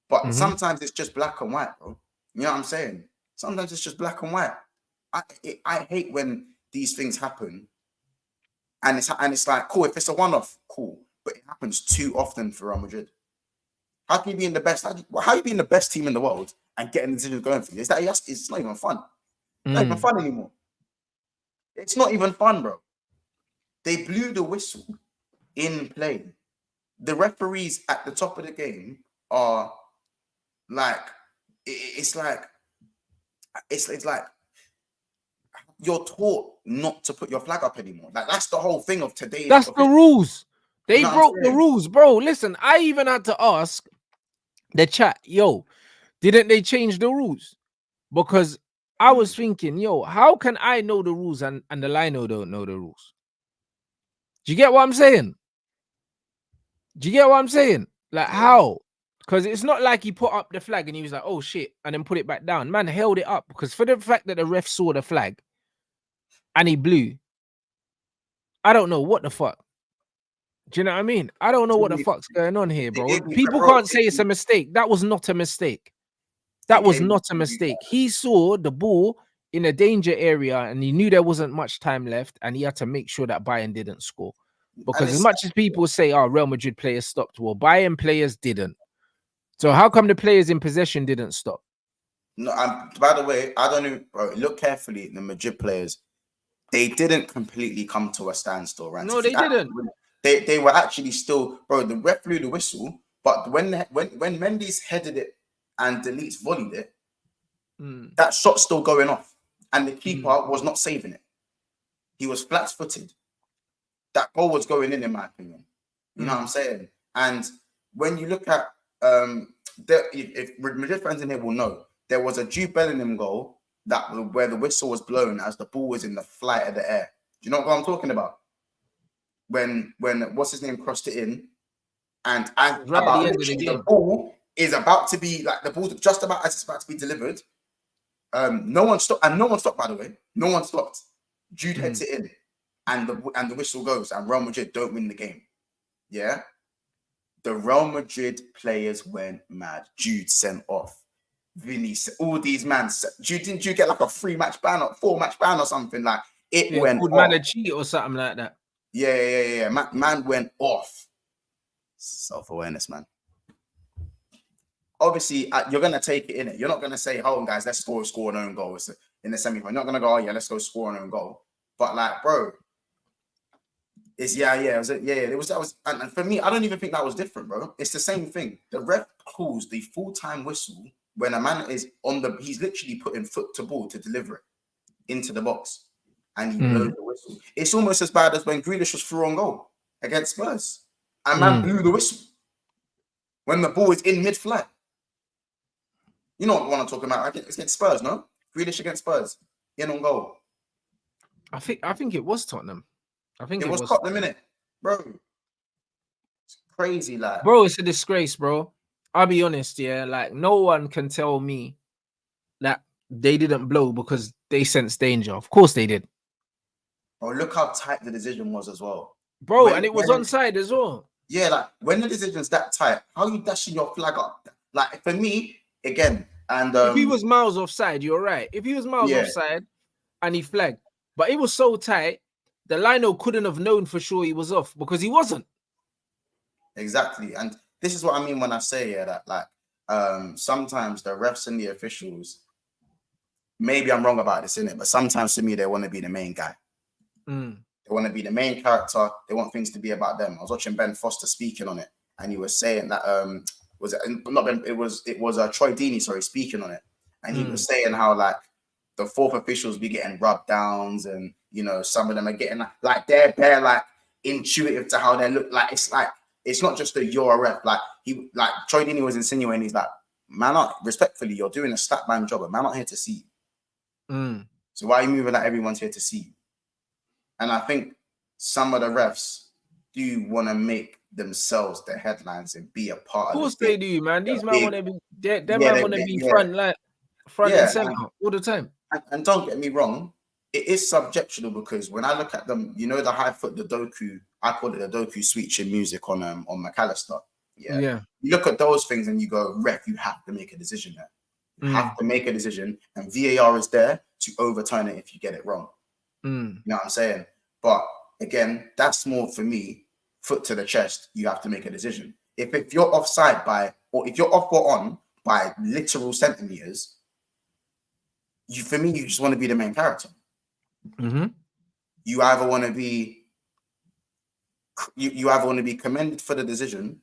But sometimes it's just black and white, bro. You know what I'm saying? Sometimes it's just black and white. I hate when these things happen, and it's like, cool, if it's a one-off, cool, but it happens too often for Real Madrid. How can you be in the best? How you be in the best team in the world and getting the decisions going for you? It's not even fun. It's not even fun anymore. It's not even fun, bro. They blew the whistle in play. The referees at the top of the game are like, it's like you're taught not to put your flag up anymore. Like that's the whole thing of today. That's the rules. They broke the rules, bro. Listen, I even had to ask the chat, yo, didn't they change the rules? Because I was thinking, yo, how can I know the rules and the lino don't know the rules? Do you get what I'm saying? Like how? Because it's not like he put up the flag and he was like, oh shit, and then put it back down. Man held it up because for the fact that the ref saw the flag and he blew, I don't know what the fuck. Do you know what I mean? I don't know what the fuck's going on here, bro. People can't say it's a mistake. That was not a mistake. That was not a mistake. He saw the ball in a danger area and he knew there wasn't much time left and he had to make sure that Bayern didn't score. Because as much as people say, oh, Real Madrid players stopped, well, Bayern players didn't. So how come the players in possession didn't stop? No, by the way, I don't know, bro. Look carefully at the Madrid players. They didn't completely come to a standstill, right? No, they didn't. They were actually still, bro. The ref blew the whistle, but when Mendy's headed it and Delete's volleyed it, that shot's still going off, and the keeper was not saving it. He was flat-footed. That goal was going in my opinion. You know what I'm saying? And when you look at if Madrid fans in here will know, there was a Jude Bellingham goal where the whistle was blown as the ball was in the flight of the air. Do you know what I'm talking about? When what's his name crossed it in, and the ball is about to be like the ball just about as it's about to be delivered. No one stopped, by the way. No one stopped. Jude heads it in, and the whistle goes, and Real Madrid don't win the game. Yeah, the Real Madrid players went mad. Jude sent off. Vinny, all these man. Didn't you get like a 3-match ban or 4-match ban or something? Like it went called off. man a cheat or something like that. Yeah. Man went off. Self-awareness, man. Obviously, you're gonna take it in it. You're not gonna say, "Hold on, guys, let's score an own goal." It's in the semi-final. You're not gonna go, "Oh yeah, let's go score an own goal." But like, bro, it's it was that was, and for me, I don't even think that was different, bro. It's the same thing. The ref calls the full-time whistle when a man is he's literally putting foot to ball to deliver it into the box, and he blows the whistle. It's almost as bad as when Grealish was through on goal against Spurs, and man blew the whistle when the ball is in mid-flight. You know what I'm talking about? It's against Spurs, no? Grealish against Spurs, in on goal. I think it was Tottenham. I think it was Tottenham, innit? Bro. It's crazy, like. Bro, it's a disgrace, bro. I'll be honest, yeah. Like, no one can tell me that they didn't blow because they sensed danger. Of course they did. Bro, look how tight the decision was as well. Bro, and it was onside as well. Yeah, like, when the decision's that tight, how are you dashing your flag up? Like, for me, again, and... if he was miles offside, you're right. If he was miles offside and he flagged, but it was so tight, the lino couldn't have known for sure he was off because he wasn't. Exactly. And this is what I mean when I say that, like, sometimes the refs and the officials, maybe I'm wrong about this, innit? But sometimes to me, they want to be the main guy. They want to be the main character. They want things to be about them. I was watching Ben Foster speaking on it, and he was saying that was it not Ben? It was Troy Deeney, sorry, speaking on it, and he was saying how like the fourth officials be getting rub downs, and you know some of them are getting like they're like intuitive to how they look. Like it's not just a you're a ref. Like Troy Deeney was insinuating, he's like, man, respectfully, you're doing a stat man job, and man, not here to see you. So why are you moving like everyone's here to see you? And I think some of the refs do want to make themselves the headlines and be a part of. Of course they do, man. These men want to be. Man want to be front and center all the time. And don't get me wrong, it is subjectional because when I look at them, you know, the high foot, the Doku, I call it the Doku switching music on McAllister. Yeah. You look at those things and you go, ref, you have to make a decision there. You have to make a decision, and VAR is there to overturn it if you get it wrong. You know what I'm saying? But again, that's more for me, foot to the chest, you have to make a decision. If you're offside or if you're off or on by literal centimeters, you just want to be the main character. You either want to be commended for the decision,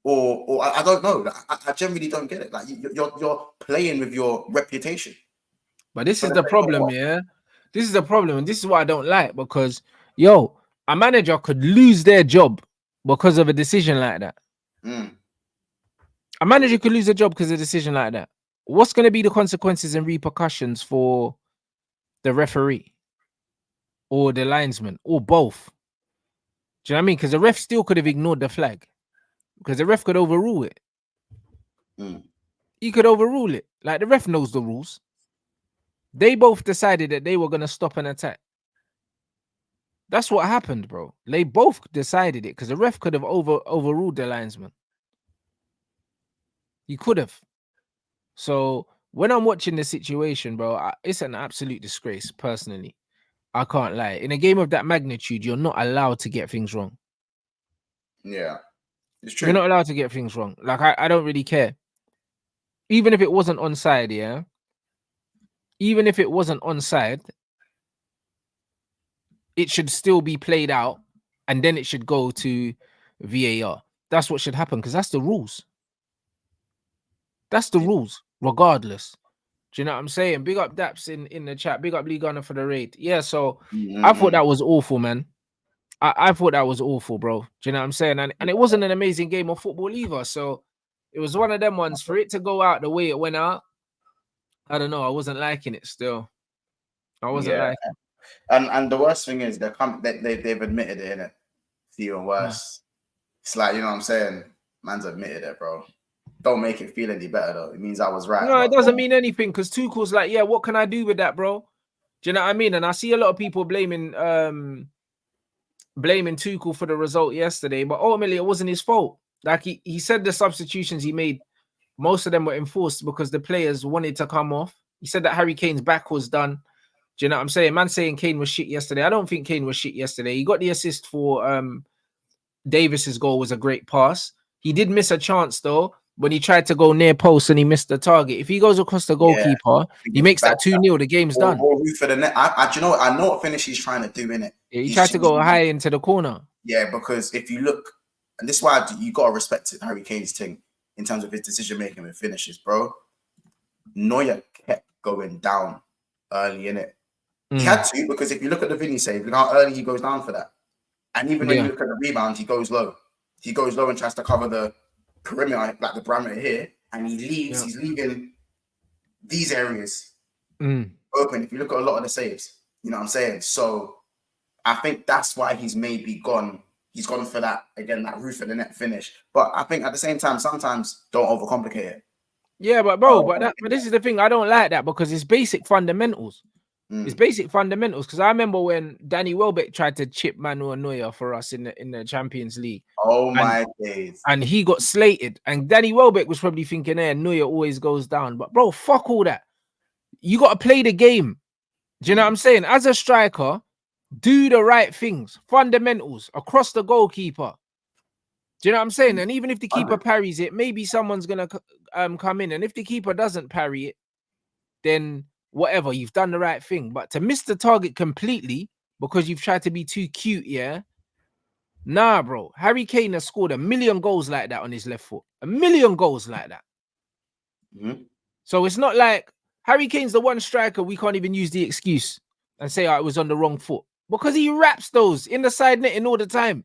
or I don't know. I generally don't get it. Like you're playing with your reputation. But this is the problem, yeah. This is the problem, and this is what I don't like because, yo, a manager could lose their job because of a decision like that. A manager could lose their job because of a decision like that. What's going to be the consequences and repercussions for the referee or the linesman or both? Do you know what I mean? Because the ref still could have ignored the flag because the ref could overrule it. He could overrule it. Like, the ref knows the rules. They both decided that they were going to stop an attack. That's what happened, bro. They both decided it because the ref could have overruled the linesman. He could have. So when I'm watching the situation, bro, it's an absolute disgrace, personally. I can't lie. In a game of that magnitude, you're not allowed to get things wrong. Yeah, it's true. You're not allowed to get things wrong. Like, I don't really care. Even if it wasn't onside, yeah? Even if it wasn't onside, it should still be played out, and then it should go to VAR. That's what should happen, because that's the rules. That's the rules, regardless. Do you know what I'm saying? Big up Daps in the chat. Big up Lee Gunner for the raid. Yeah, so I thought that was awful, man. I thought that was awful, bro. Do you know what I'm saying? And it wasn't an amazing game of football either. So it was one of them ones. For it to go out the way it went out, I don't know. I wasn't liking it still. I wasn't liking it. And the worst thing is they've admitted it, innit? It's even worse. It's like, you know what I'm saying? Man's admitted it, bro. Don't make it feel any better, though. It means I was right. No, it doesn't mean anything, because Tuchel's like, yeah, what can I do with that, bro? Do you know what I mean? And I see a lot of people blaming Tuchel for the result yesterday, but ultimately it wasn't his fault. Like, he said the substitutions he made most of them were enforced because the players wanted to come off. He said that Harry Kane's back was done. Do you know what I'm saying? Man saying Kane was shit yesterday. I don't think Kane was shit yesterday. He got the assist for Davis's goal, was a great pass. He did miss a chance though when he tried to go near post and he missed the target. If he goes across the goalkeeper, he makes that 2-0, the game's done. Or for the net. I do you know what? I know what finish he's trying to do in it. Yeah, he tried to go high into the corner. Yeah, because if you look, and this is why you got to respect it, Harry Kane's thing in terms of his decision making with finishes, bro. Neuer kept going down early in it. He had to, because if you look at the Vinny save, look how early he goes down for that. And even when you look at the rebound, he goes low. He goes low and tries to cover the perimeter, like the perimeter here, and he leaves. He's leaving these areas open. If you look at a lot of the saves, you know what I'm saying? So I think that's why he's maybe gone. He's gone for that, again, that roof of the net finish. But I think at the same time, sometimes don't overcomplicate it. Yeah, but bro, but this is the thing. I don't like that because it's basic fundamentals. It's basic fundamentals. Because I remember when Danny Welbeck tried to chip Manuel Neuer for us in the Champions League. Oh my days! And he got slated. And Danny Welbeck was probably thinking, Neuer always goes down. But bro, fuck all that. You got to play the game. Do you know what I'm saying? As a striker, do the right things, fundamentals across the goalkeeper. Do you know what I'm saying? And even if the keeper parries it, maybe someone's gonna come in. And if the keeper doesn't parry it, then whatever, you've done the right thing. But to miss the target completely because you've tried to be too cute, nah, bro. Harry Kane has scored 1 million goals like that on his left foot. 1 million goals like that. So it's not like Harry Kane's the one striker we can't even use the excuse and say, it was on the wrong foot. Because he wraps those in the side netting all the time.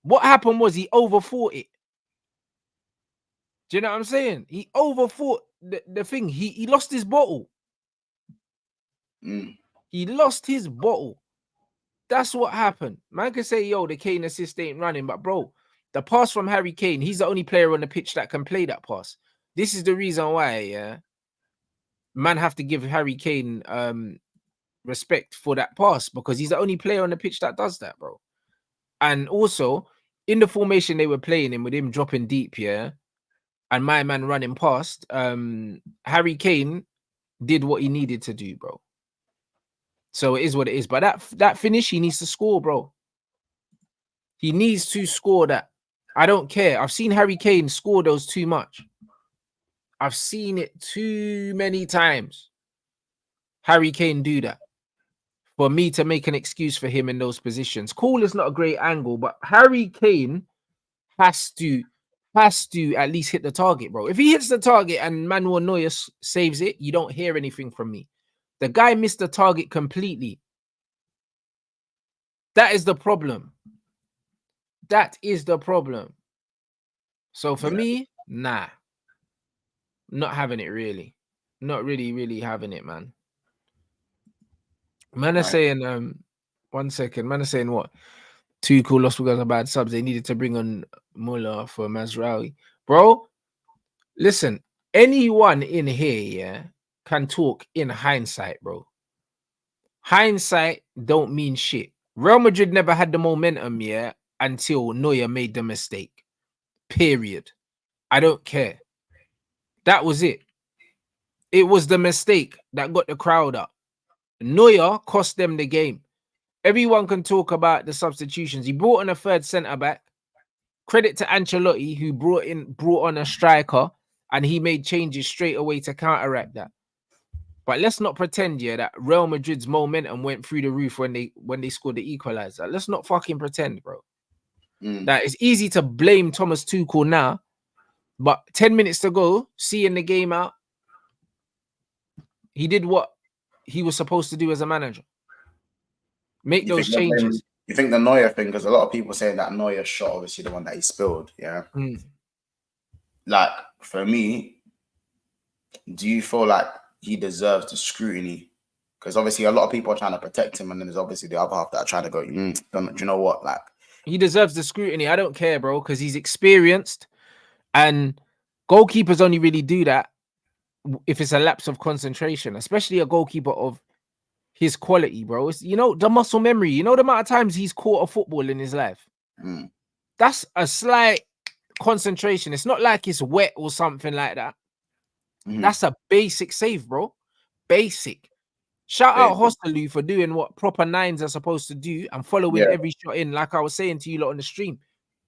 What happened was he overthought it. Do you know what I'm saying? He overthought the thing. He lost his bottle. He lost his bottle. That's what happened. Man can say, the Kane assist ain't running. But, bro, the pass from Harry Kane, he's the only player on the pitch that can play that pass. This is the reason why, man have to give Harry Kane respect for that pass because he's the only player on the pitch that does that, bro. And also, in the formation they were playing in with him dropping deep, and my man running past, Harry Kane did what he needed to do, bro. So it is what it is. But that finish, he needs to score, bro. He needs to score that. I don't care. I've seen Harry Kane score those too much. I've seen it too many times. Harry Kane do that. For me to make an excuse for him in those positions. Cool is not a great angle, but Harry Kane has to at least hit the target, bro. If he hits the target and Manuel Neuer saves it, you don't hear anything from me. The guy missed the target completely. That is the problem. That is the problem. So for me, nah. Not having it, really. Not really having it, man. Man are saying, 1 second. Man are saying what? Tuchel lost because of bad subs. They needed to bring on Muller for Mazraoui. Bro, listen, anyone in here, can talk in hindsight, bro. Hindsight don't mean shit. Real Madrid never had the momentum, until Neuer made the mistake. Period. I don't care. That was it. It was the mistake that got the crowd up. Neuer cost them the game. Everyone can talk about the substitutions. He brought on a third centre-back. Credit to Ancelotti, who brought on a striker, and he made changes straight away to counteract that. But let's not pretend, that Real Madrid's momentum went through the roof when they scored the equalizer. Let's not fucking pretend, bro. That it's easy to blame Thomas Tuchel now, but 10 minutes to go, seeing the game out, he did what he was supposed to do as a manager. Make those changes. You think the Neuer thing, because a lot of people saying that Neuer shot, obviously the one that he spilled, Like, for me, do you feel like he deserves the scrutiny? Because obviously a lot of people are trying to protect him, and then there's obviously the other half that are trying to go, do you know what? Like, he deserves the scrutiny. I don't care, bro, because he's experienced, and goalkeepers only really do that if it's a lapse of concentration, especially a goalkeeper of his quality, bro. It's, the muscle memory. The amount of times he's caught a football in his life. That's a slight concentration. It's not like it's wet or something like that. Mhm. That's a basic save, bro. Basic. Shout out Hostelu for doing what proper nines are supposed to do and following every shot in. Like I was saying to you lot on the stream.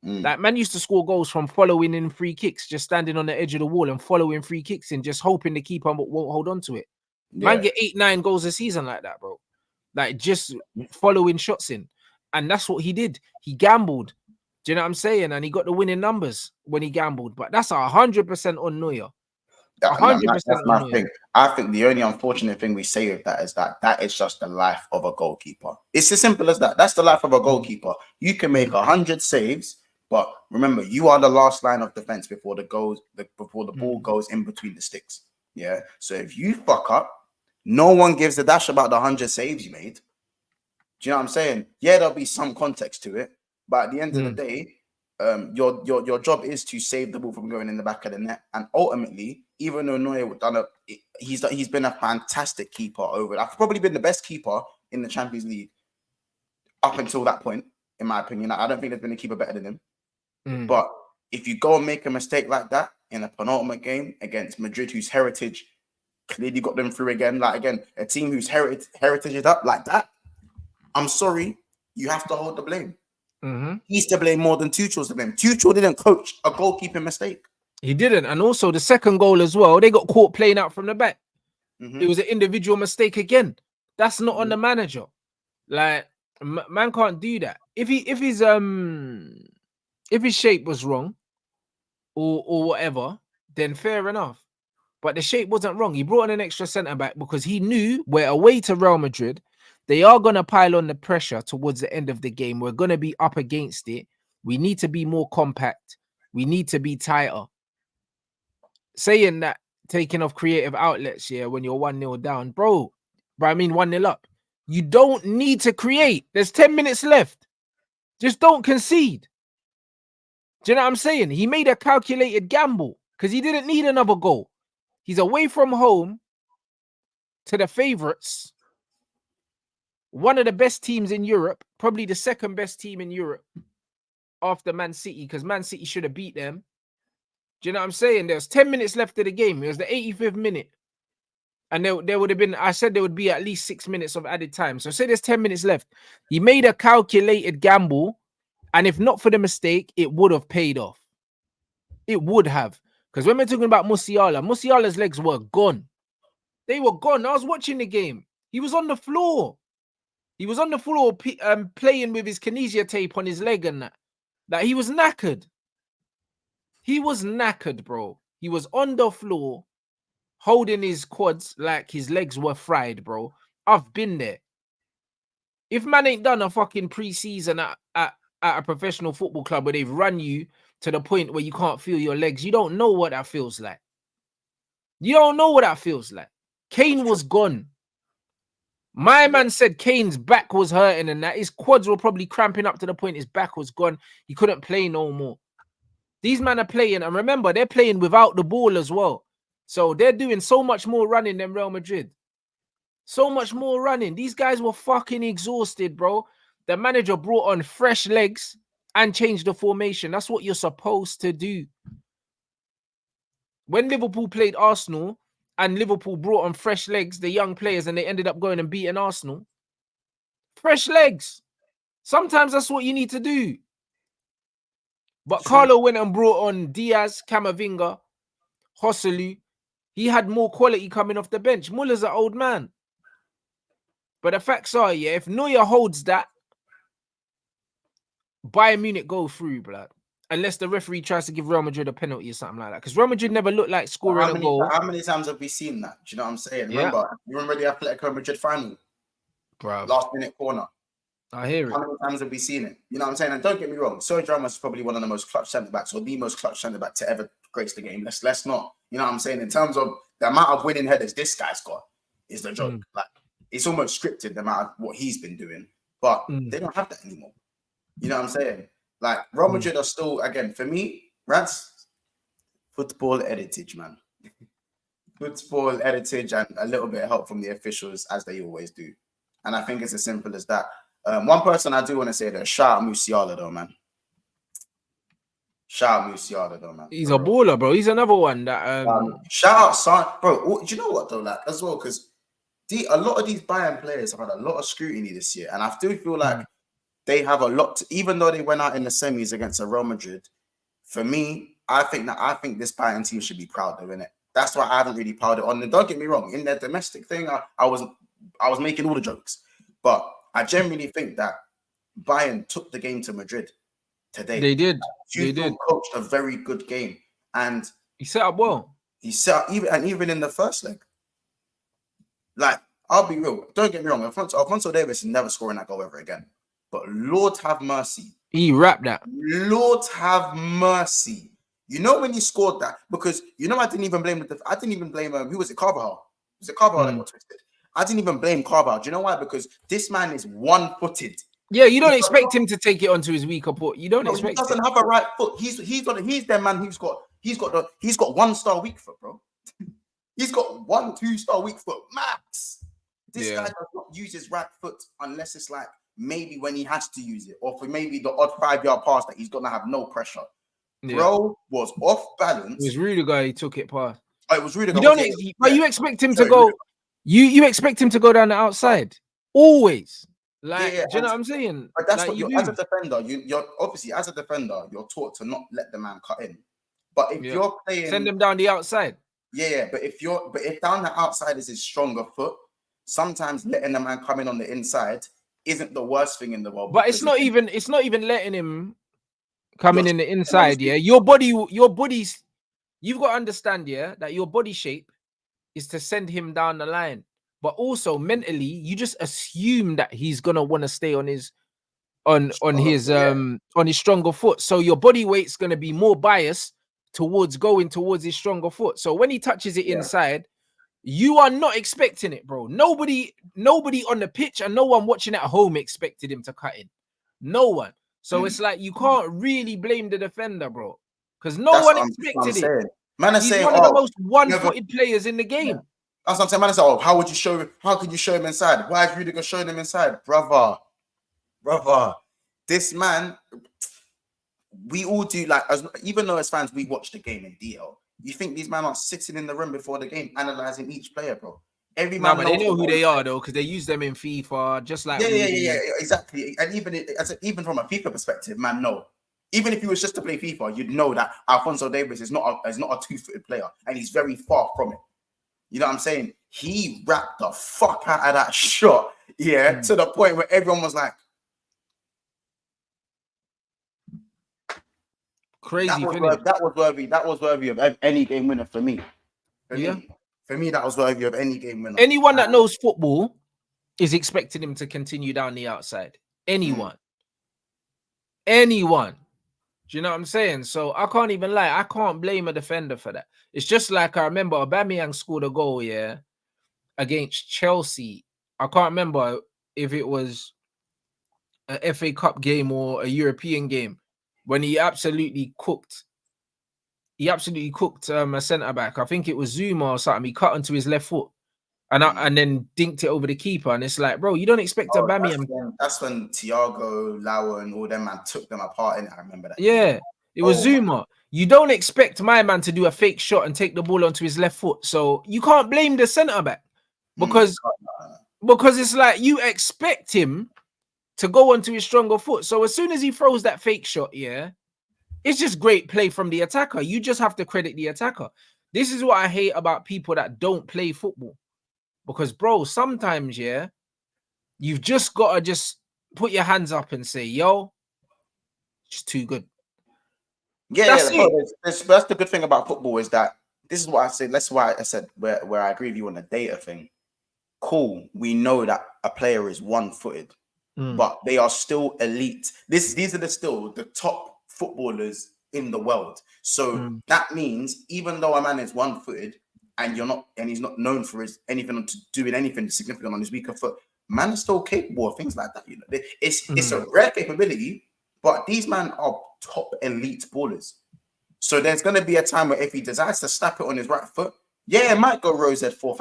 Like, man used to score goals from following in free kicks, just standing on the edge of the wall and following free kicks and just hoping the keeper won't hold on to it. Man get 8-9 goals a season like that, bro. Like, just following shots in. And that's what he did. He gambled. Do you know what I'm saying? And he got the winning numbers when he gambled. But that's 100% on Neuer. 100% That's my thing. I think the only unfortunate thing we say with that is that is just the life of a goalkeeper. It's as simple as that. That's the life of a goalkeeper. You can make 100 saves, but remember, you are the last line of defense before the ball goes in between the sticks. Yeah. So if you fuck up, no one gives a dash about the 100 saves you made. Do you know what I'm saying? Yeah, there'll be some context to it, but at the end of the day, your job is to save the ball from going in the back of the net. And ultimately, even though Neuer he's been a fantastic keeper over. I've probably been the best keeper in the Champions League up until that point, in my opinion. I don't think there's been a keeper better than him. But if you go and make a mistake like that in a penultimate game against Madrid, whose heritage clearly got them through again, like again, a team whose heritage is up like that, I'm sorry, you have to hold the blame. He's to blame more than Tuchel's to blame. Tuchel didn't coach a goalkeeping mistake. He didn't. And also the second goal as well, they got caught playing out from the back. It was an individual mistake again. That's not on the manager. Like, man can't do that. If his shape was wrong or whatever, then fair enough. But the shape wasn't wrong. He brought in an extra centre back because he knew we're away to Real Madrid. They are going to pile on the pressure towards the end of the game. We're going to be up against it. We need to be more compact. We need to be tighter. Saying that, taking off creative outlets here when you're 1-0 down, bro, I mean 1-0 up. You don't need to create. There's 10 minutes left. Just don't concede. Do you know what I'm saying? He made a calculated gamble because he didn't need another goal. He's away from home to the favourites. One of the best teams in Europe, probably the second best team in Europe after Man City, because Man City should have beat them. Do you know what I'm saying? There's 10 minutes left of the game. It was the 85th minute. And there would have been, I said there would be at least 6 minutes of added time. So say there's 10 minutes left. He made a calculated gamble. And if not for the mistake, it would have paid off. It would have. Because when we're talking about Musiala's legs were gone. They were gone. I was watching the game. He was on the floor. He was on the floor playing with his kinesia tape on his leg and that. Like, he was knackered. He was knackered, bro. He was on the floor holding his quads like his legs were fried, bro. I've been there. If man ain't done a fucking pre-season at a professional football club where they've run you to the point where you can't feel your legs, you don't know what that feels like. You don't know what that feels like. Kane was gone. My man said Kane's back was hurting and that his quads were probably cramping up to the point his back was gone. He couldn't play no more. These men are playing, and remember, they're playing without the ball as well. So they're doing so much more running than Real Madrid. So much more running. These guys were fucking exhausted, bro. The manager brought on fresh legs and changed the formation. That's what you're supposed to do. When Liverpool played Arsenal and Liverpool brought on fresh legs, the young players, and they ended up going and beating Arsenal. Fresh legs. Sometimes that's what you need to do. But Carlo went and brought on Diaz, Camavinga, Joselu. He had more quality coming off the bench. Muller's an old man. But the facts are, yeah, if Neuer holds that, Bayern Munich go through, blood. Unless the referee tries to give Real Madrid a penalty or something like that. Because Real Madrid never looked like scoring a goal. How many times have we seen that? Do you know what I'm saying? Yeah. Remember the Atletico Madrid final? Bro. Last minute corner. I hear it. How many times have we seen it? You know what I'm saying? And don't get me wrong, Sergio Ramos is probably one of the most clutch centre-backs or the most clutch centre-back to ever grace the game. Let's not, you know what I'm saying? In terms of the amount of winning headers this guy's got is the joke. Like, it's almost scripted, the amount of what he's been doing. But they don't have that anymore. You know what I'm saying? Like, Real Madrid are still, again, for me, Rants, football heritage, man. Football heritage and a little bit of help from the officials, as they always do. And I think it's as simple as that. One person I do want to say that, shout out Musiala though, man. Shout out Musiala though, man. He's a baller, bro. He's another one that shout out Son, bro. Do you know what though, like as well, because a lot of these Bayern players have had a lot of scrutiny this year, and I still feel like they have a lot. Even though they went out in the semis against Real Madrid, for me, I think this Bayern team should be proud of it. That's why I haven't really piled it on. And don't get me wrong, in their domestic thing, I was making all the jokes, but I genuinely think that Bayern took the game to Madrid today. They did. They did. Coached a very good game, and he set up well. He set up even in the first leg. Like, I'll be real. Don't get me wrong. Alfonso Davies is never scoring that goal ever again. But Lord have mercy. He wrapped that. Lord have mercy. You know when he scored that? Because I didn't even blame who was it? Carvajal. Was it Carvajal that got twisted? I didn't even blame Carvajal. Do you know why? Because this man is one-footed. Yeah, you don't expect him to take it onto his weaker foot. You don't expect. He doesn't have a right foot. He's their man who's got 1-star weak foot, bro. He's got 1-2-star weak foot max. This guy does not use his right foot unless it's like maybe when he has to use it, or for maybe the odd 5-yard pass that he's gonna have no pressure. Yeah. Bro was off balance. It was Rudiger. He took it past. Oh, it was Rudiger. But you expect him to go. You expect him to go down the outside always. Like, do you know what I'm saying? But that's what as a defender, you're obviously as a defender, you're taught to not let the man cut in. But if you're playing, send him down the outside. Yeah, but if down the outside is his stronger foot, sometimes letting the man come in on the inside isn't the worst thing in the world. But it's not even letting him come in the inside. Yeah, your body's. You've got to understand, that your body shape is to send him down the line. But also mentally, you just assume that he's gonna want to stay on his stronger foot. So your body weight's gonna be more biased towards going towards his stronger foot. So when he touches it inside, you are not expecting it, bro. Nobody on the pitch and no one watching at home expected him to cut in. No one. So it's like you can't really blame the defender, bro, because no one expected it. Man, he's one of the most one-footed players in the game. Yeah. That's what I'm saying. Man, I said, how could you show him inside? Why is Rudiger showing him inside? Brother. This man, we all do, like, even though as fans, we watch the game in detail. You think these men are sitting in the room before the game, analyzing each player, bro? Every man but they know who they are, though, because they use them in FIFA, just like yeah, exactly. And even from a FIFA perspective, man, no. Even if he was just to play FIFA, you'd know that Alfonso Davies is not a 2-footed player, and he's very far from it. You know what I'm saying? He wrapped the fuck out of that shot, to the point where everyone was like, crazy. That was worthy of any game winner for me. For me, that was worthy of any game winner. Anyone that knows football is expecting him to continue down the outside. Anyone. Do you know what I'm saying? So I can't even lie. I can't blame a defender for that. It's just like I remember Aubameyang scored a goal, against Chelsea. I can't remember if it was a FA Cup game or a European game when he absolutely cooked. He absolutely cooked a centre back. I think it was Zuma or something. He cut onto his left foot and then dinked it over the keeper. And it's like, bro, you don't expect Aubameyang. That's when Thiago, Lauer, and all them man took them apart. And I remember that. Yeah, it was Zuma. You don't expect my man to do a fake shot and take the ball onto his left foot. So you can't blame the centre back because it's like you expect him to go onto his stronger foot. So as soon as he throws that fake shot, it's just great play from the attacker. You just have to credit the attacker. This is what I hate about people that don't play football. Because, bro, sometimes, you've just got to just put your hands up and say, yo, it's too good. That's the good thing about football is that this is what I said. That's why I said where I agree with you on the data thing. Cool. We know that a player is one-footed, but they are still elite. These are still the top footballers in the world. So that means even though a man is one-footed and he's not known for doing anything significant on his weaker foot, man is still capable of things like that. You know, it's a rare capability, but these men are top elite ballers. So there's going to be a time where if he decides to snap it on his right foot, it might go rose at 4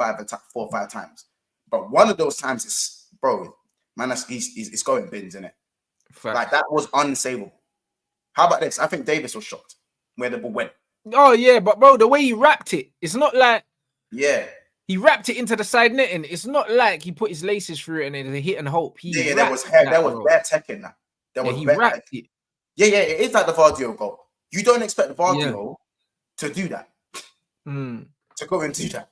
or 5 times. But one of those times is, bro, man, it's going bins, innit? Like, that was unsavable. How about this? I think Davis was shocked. where the ball went. Oh yeah, but bro, the way he wrapped it, it's not like he wrapped it into the side netting. It's not like he put his laces through it and then hit and hope. There was bare tech in that. He wrapped it. Yeah, it is like the Vardio goal. You don't expect Vardio to do that. To go and do that.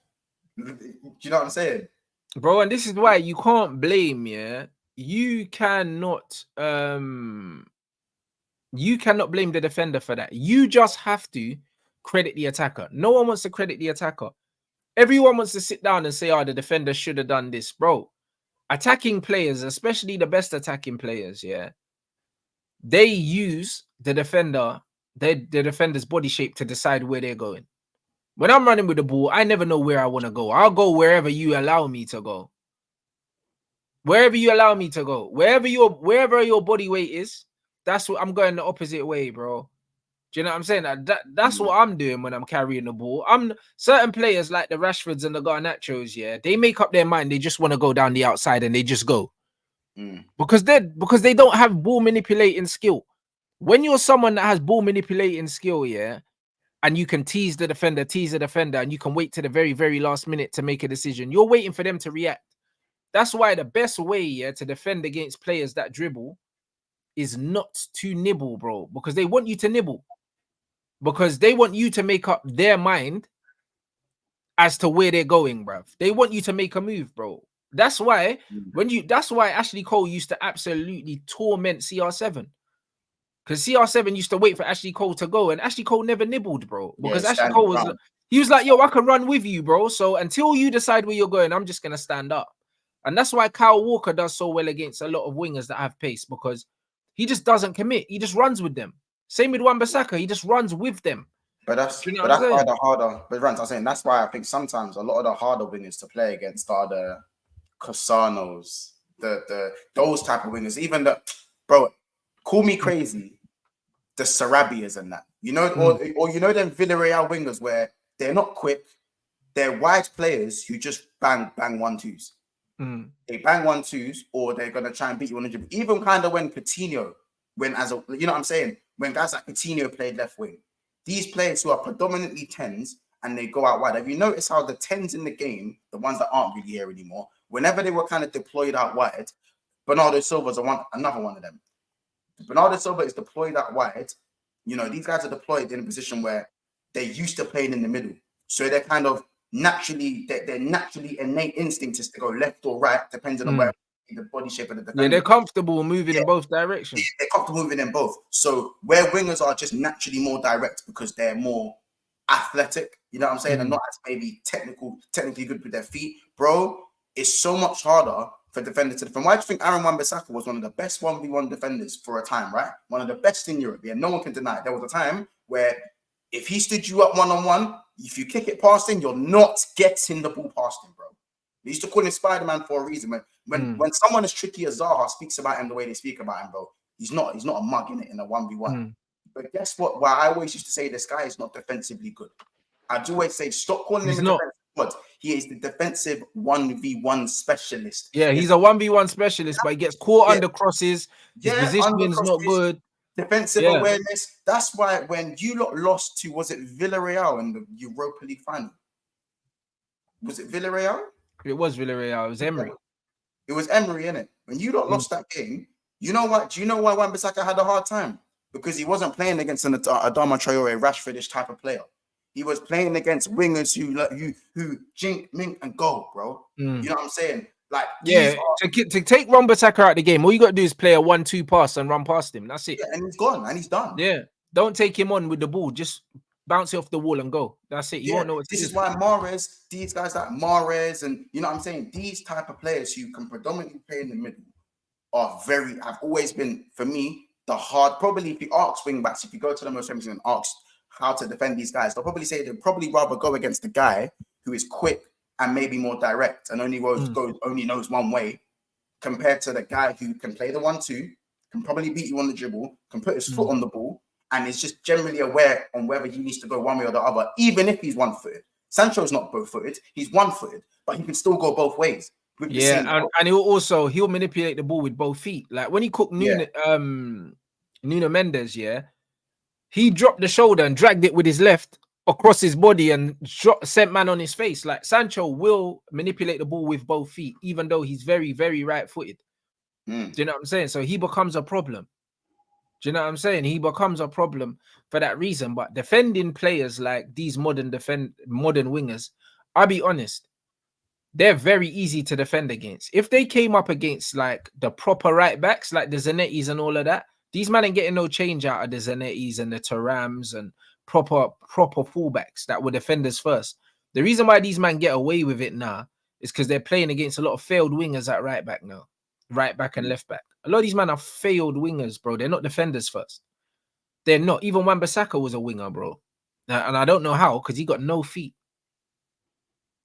Do you know what I'm saying? Bro, and this is why you can't blame, you cannot blame the defender for that. You just have to credit the attacker. No one wants to credit the attacker. Everyone wants to sit down and say, oh, the defender should have done this. Bro, attacking players, especially the best attacking players, they use the defender's body shape to decide where they're going. When I'm running with the ball, I never know where I want to go. I'll go wherever you allow me to go. Wherever you allow me to go. Wherever your body weight is, that's what I'm going the opposite way, bro. Do you know what I'm saying? That's what I'm doing when I'm carrying the ball. Certain players like the Rashfords and the Garnachos, they make up their mind. They just want to go down the outside and they just go. Because they don't have ball manipulating skill. When you're someone that has ball manipulating skill, and you can tease the defender, and you can wait to the very, very last minute to make a decision. You're waiting for them to react. That's why the best way to defend against players that dribble is not to nibble, bro. Because they want you to nibble. Because they want you to make up their mind as to where they're going, bruv. They want you to make a move, bro. That's why Ashley Cole used to absolutely torment CR7. Because CR7 used to wait for Ashley Cole to go, and Ashley Cole never nibbled, bro. Because Ashley Cole was like, yo, I can run with you, bro. So until you decide where you're going, I'm just going to stand up. And that's why Kyle Walker does so well against a lot of wingers that have pace, because he just doesn't commit. He just runs with them. Same with Wan-Bissaka. He just runs with them. But that's why the harder. But Rants, I'm saying that's why I think sometimes a lot of the harder wingers to play against are the Casanos, those type of wingers. Even bro, call me crazy, the Sarabias and that, or you know them Villarreal wingers where they're not quick, they're wide players who just bang 1-2s. They bang 1-2s, or they're gonna try and beat you on the dribble. Even kind of when Coutinho, when guys like Coutinho played left wing, these players who are predominantly 10s and they go out wide. Have you noticed how the 10s in the game, the ones that aren't really here anymore, whenever they were kind of deployed out wide, Bernardo Silva's another one of them. Bernardo Silva is deployed out wide. These guys are deployed in a position where they're used to playing in the middle. So they're kind of their naturally innate instinct is to go left or right, depending on where the body shape of the defender. Yeah, they're comfortable moving in both directions. They're comfortable moving in both. So where wingers are just naturally more direct because they're more athletic, you know what I'm saying, and not as maybe technically good with their feet, bro, it's so much harder for defenders to defend. Why do you think Aaron Wan-Bissaka was one of the best 1v1 defenders for a time, right? One of the best in Europe. Yeah, no one can deny it. There was a time where if he stood you up one-on-one, if you kick it past him, you're not getting the ball past him, bro. They used to call him Spider-Man for a reason. When someone as tricky as Zaha speaks about him the way they speak about him, bro, he's not a mug in it in a 1v1. But guess what? Why I always used to say this guy is not defensively good. I do always say stop calling him a defensive good. He is the defensive 1v1 specialist. Yeah, he's a 1v1 specialist, but he gets caught under crosses. His positioning is not good. Defensive awareness. That's why when you lot lost to, was it Villarreal in the Europa League final? Was it Villarreal? It was Villarreal. It was Emery. It was Emery, innit? When you lot lost that game, you know what? Do you know why Wan-Bissaka had a hard time? Because he wasn't playing against an Adama Traore, Rashfordish type of player. He was playing against wingers who jink, mink, and go, bro. You know what I'm saying? Like, to take Wan-Bissaka out of the game, all you got to do is play a 1-2 pass and run past him. That's it. Yeah, and he's gone, and he's done. Yeah, don't take him on with the ball. Just bounce it off the wall and go. That's it. You won't know what to do. This is why Mahrez, these guys like Mahrez, and you know what I'm saying, these type of players who can predominantly play in the middle have always been, for me, the hard. Probably if you ask wing backs, if you go to the most famous and ask how to defend these guys, they'll probably say they'd probably rather go against the guy who is quick and maybe more direct and only knows one way, compared to the guy who can play the 1-2, can probably beat you on the dribble, can put his foot on the ball, and is just generally aware on whether he needs to go one way or the other, even if he's one-footed. Sancho's not both-footed, he's one-footed, but he can still go both ways. Yeah, and he'll manipulate the ball with both feet. Like when he cooked Nuno Mendes, He dropped the shoulder and dragged it with his left across his body and sent man on his face. Like Sancho will manipulate the ball with both feet, even though he's very, very right-footed. Do you know what I'm saying? So he becomes a problem. Do you know what I'm saying? He becomes a problem for that reason. But defending players like these modern wingers, I'll be honest, they're very easy to defend against. If they came up against like the proper right backs, like the Zanettis and all of that, these men ain't getting no change out of the Zanettis and the Tarams and proper fullbacks that were defenders first. The reason why these men get away with it now is because they're playing against a lot of failed wingers at right back now. Right back and left back. A lot of these men are failed wingers, bro. They're not defenders first. They're not. Even Wan-Bissaka was a winger, bro. And I don't know how, because he got no feet.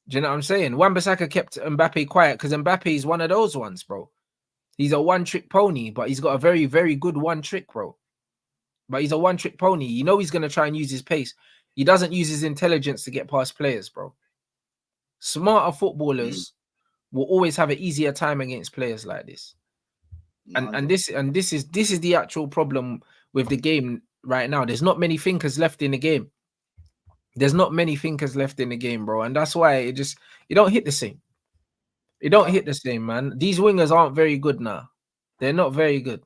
Do you know what I'm saying? Wan-Bissaka kept Mbappe quiet because Mbappe is one of those ones, bro. He's a one-trick pony, but he's got a very, very good one trick, bro. But he's a one-trick pony. You know he's going to try and use his pace. He doesn't use his intelligence to get past players, bro. Smarter footballers will always have an easier time against players like this. And this is the actual problem with the game right now. There's not many thinkers left in the game. There's not many thinkers left in the game, bro. And that's why it don't hit the same. It don't hit the same, man. These wingers aren't very good now. They're not very good.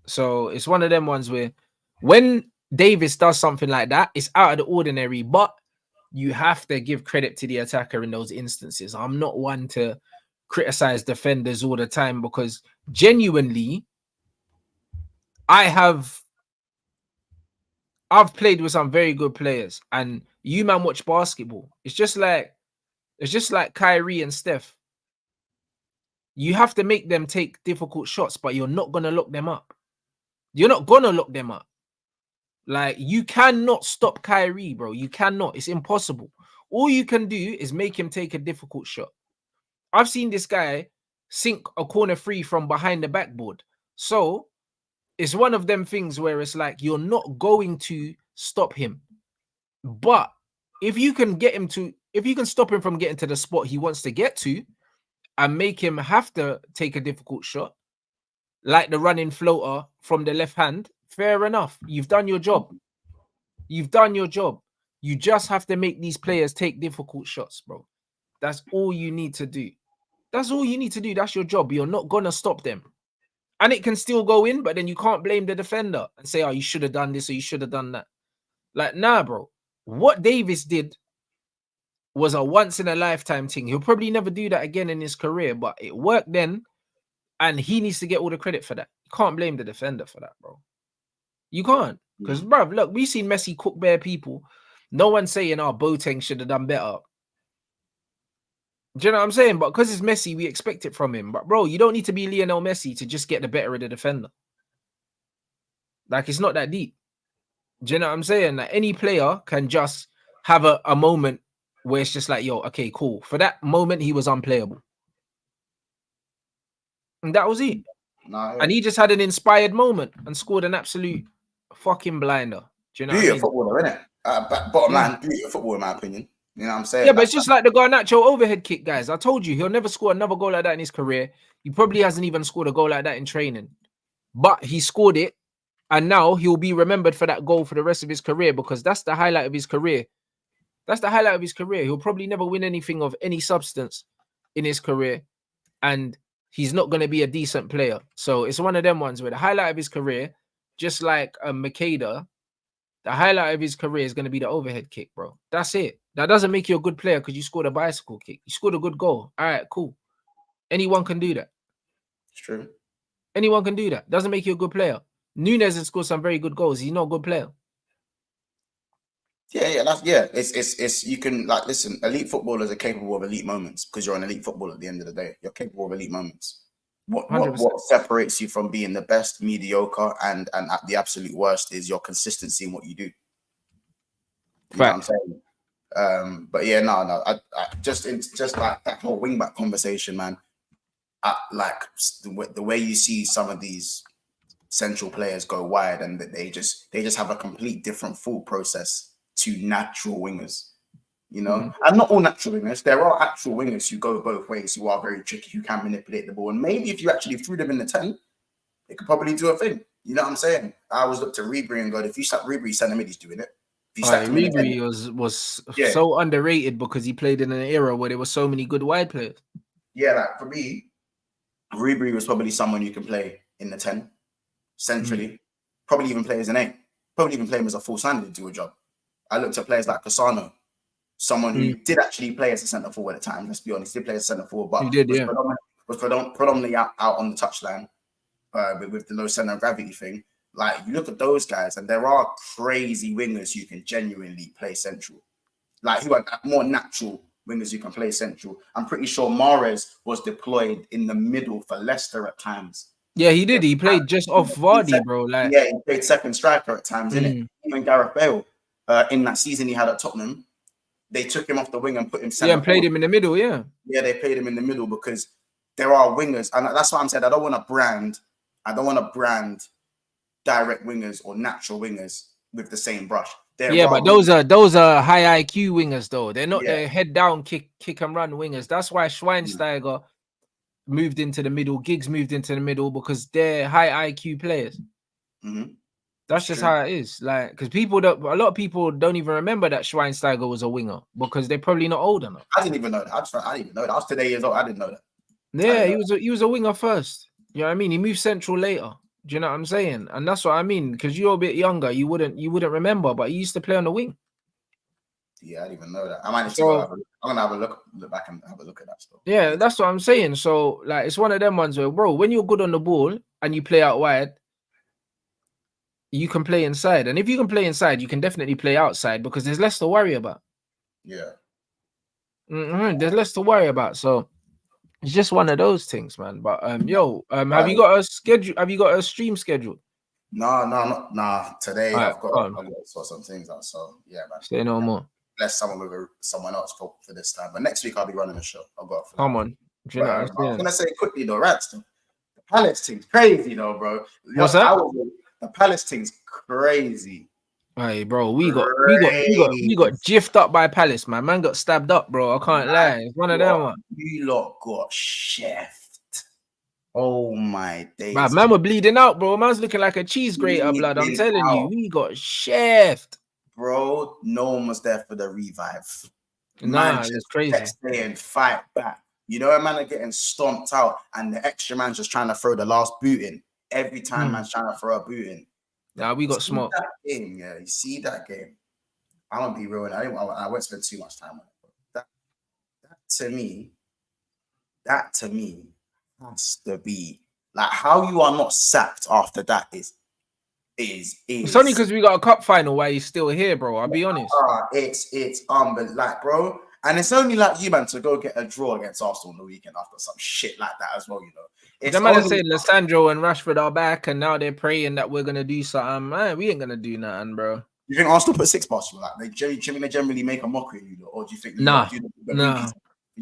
So it's one of them ones where when Davis does something like that, it's out of the ordinary, but you have to give credit to the attacker in those instances. I'm not one to criticize defenders all the time because genuinely, I've played with some very good players, and you man watch basketball. It's just like Kyrie and Steph. You have to make them take difficult shots, but you're not gonna lock them up. You're not gonna lock them up. Like, you cannot stop Kyrie, bro. You cannot. It's impossible. All you can do is make him take a difficult shot. I've seen this guy sink a corner free from behind the backboard. So it's one of them things where it's like you're not going to stop him. But if you can stop him from getting to the spot he wants to get to and make him have to take a difficult shot, like the running floater from the left hand, fair enough. You've done your job. You've done your job. You just have to make these players take difficult shots, bro. That's all you need to do. That's all you need to do. That's your job. You're not going to stop them. And it can still go in, but then you can't blame the defender and say, oh, you should have done this or you should have done that. Like, nah, bro. What Davis did was a once-in-a-lifetime thing. He'll probably never do that again in his career, but it worked then, and he needs to get all the credit for that. You can't blame the defender for that, bro. You can't. Because, bro, look, we've seen Messi cook bare people. No one's saying, oh, Boateng should have done better. Do you know what I'm saying? But because it's Messi, we expect it from him. But, bro, you don't need to be Lionel Messi to just get the better of the defender. Like, it's not that deep. Do you know what I'm saying? Like, any player can just have a moment where it's just like, yo, okay, cool. For that moment, he was unplayable. And that was it. And he just had an inspired moment and scored an absolute fucking blinder. Do you know what I mean? Footballer, innit? Bottom line, beauty of football, in my opinion. You know what I'm saying? Yeah, but it's just like the Garnacho overhead kick, guys. I told you, he'll never score another goal like that in his career. He probably hasn't even scored a goal like that in training. But he scored it, and now he'll be remembered for that goal for the rest of his career because that's the highlight of his career. That's the highlight of his career. He'll probably never win anything of any substance in his career, and he's not going to be a decent player. So it's one of them ones where the highlight of his career, just like Makeda, the highlight of his career is going to be the overhead kick, bro. That's it. That doesn't make you a good player because you scored a bicycle kick. You scored a good goal. All right, cool. Anyone can do that. It's true. Anyone can do that. Doesn't make you a good player. Nunez has scored some very good goals. He's not a good player. It's you can, like, listen, elite footballers are capable of elite moments because you're an elite footballer at the end of the day. You're capable of elite moments. What separates you from being the best, mediocre, and at the absolute worst is your consistency in what you do. You know what I'm saying? But yeah, no. I just like that whole wingback conversation, man. Like the way you see some of these central players go wide, and that they just have a complete different thought process to natural wingers. You know, and not all natural wingers. There are actual wingers who go both ways, who are very tricky, who can manipulate the ball. And maybe if you actually threw them in the 10, they could probably do a thing. You know what I'm saying? I always look to Ribery and go, if you stack Ribery centre mid, he's doing it. If you Alright, stack him in the Ribery was so underrated because he played in an era where there were so many good wide players. Yeah, like for me, Ribery was probably someone you can play in the 10, centrally. Probably even play as an 8. Probably even play him as a full-sided to do a job. I looked at players like Casemiro, someone who did actually play as a centre forward at times. Let's be honest, he did play as a centre forward, but was predominantly out on the touchline with the low centre of gravity thing. Like, you look at those guys, and there are crazy wingers you can genuinely play central. Like, who are more natural wingers you can play central. I'm pretty sure Mahrez was deployed in the middle for Leicester at times. Yeah, he did. He played just off Vardy, bro. Like, yeah, he played second striker at times, innit? Even Gareth Bale, in that season he had at Tottenham, they took him off the wing and put him centre. Yeah, and played him in the middle, yeah. Yeah, they played him in the middle because there are wingers, and that's what I'm saying. I don't want to brand direct wingers or natural wingers with the same brush. But those are high IQ wingers though. They're not the head down kick and run wingers. That's why Schweinsteiger moved into the middle, Giggs moved into the middle, because they're high IQ players. That's just how it is. Like, because a lot of people don't even remember that Schweinsteiger was a winger because they're probably not old enough. I didn't even know that. I didn't even know that. I was 8 years old. I didn't know that. Yeah, he was a winger first. You know what I mean? He moved central later. Do you know what I'm saying? And that's what I mean. Because you're a bit younger, you wouldn't remember, but he used to play on the wing. Yeah, I didn't even know that. I might need to I'm gonna have a look back and have a look at that stuff. Yeah, that's what I'm saying. So, like, it's one of them ones where, bro, when you're good on the ball and you play out wide, you can play inside. And if you can play inside, you can definitely play outside because there's less to worry about. Yeah. There's less to worry about. So it's just one of those things, man. But have you got a schedule? Have you got a stream scheduled? No. Today I've got to sort some things out. So yeah, man. Say no more. Bless someone else for this time. But next week I'll be running a show. I'll go. Come on. Do you know what I'm I'm gonna say quickly though, Rants. The Palace thing's crazy though, bro. What's that? The Palace thing's crazy. Hey, bro, we got jiffed up by Palace, man. Man got stabbed up, bro. I can't lie. It's one of them ones. You lot got chefed. Oh my days. Man were bleeding out, bro. Man's looking like a cheese grater, blood. I'm telling you, we got chefed. Bro, no one was there for the revive. Nah, it's crazy. Stay and fight back. You know, a man are getting stomped out, and the extra man's just trying to throw the last boot in. Every time man's trying to throw a boot in. Nah, we got smoked. You see that game. I'm gonna be real, and I won't spend too much time on it. That to me has to be like, how you are not sacked after that is it's only because we got a cup final why he's still here, bro. I'll be honest. It's like, bro, and it's only like you, man, to go get a draw against Arsenal on the weekend after some shit like that as well, you know. The man saying Lissandro and Rashford are back, and now they're praying that we're gonna do something. Man, we ain't gonna do nothing, bro. You think Arsenal put 6 past you? Like, they generally make a mockery of you, or do you think? You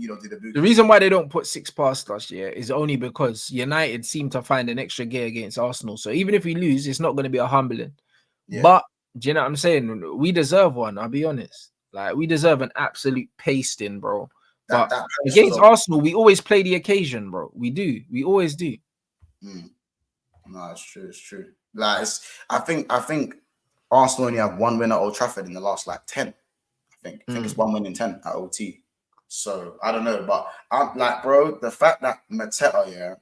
don't do the boogie? The reason why they don't put 6 past us, is only because United seem to find an extra gear against Arsenal. So even if we lose, it's not going to be a humbling. Yeah. But do you know what I'm saying? We deserve one. I'll be honest. Like, we deserve an absolute pasting, bro. But against Arsenal, we always play the occasion, bro. We do. We always do. No, it's true. It's true. Like, I think Arsenal only have 1 win at Old Trafford in the last 10. I think it's 1 win in 10 at OT. So I don't know, but I'm like, bro, the fact that Mateta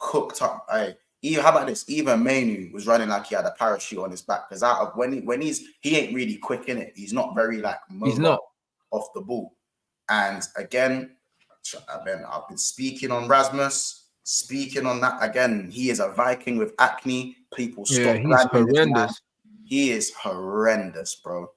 cooked up. How about this? Even Manu was running like he had a parachute on his back, because out of when he ain't really quick in it. He's not very he's not off the ball. And again, I've been speaking on Rasmus, speaking on that again. He is a Viking with acne. People stop. He's horrendous. He is horrendous, bro.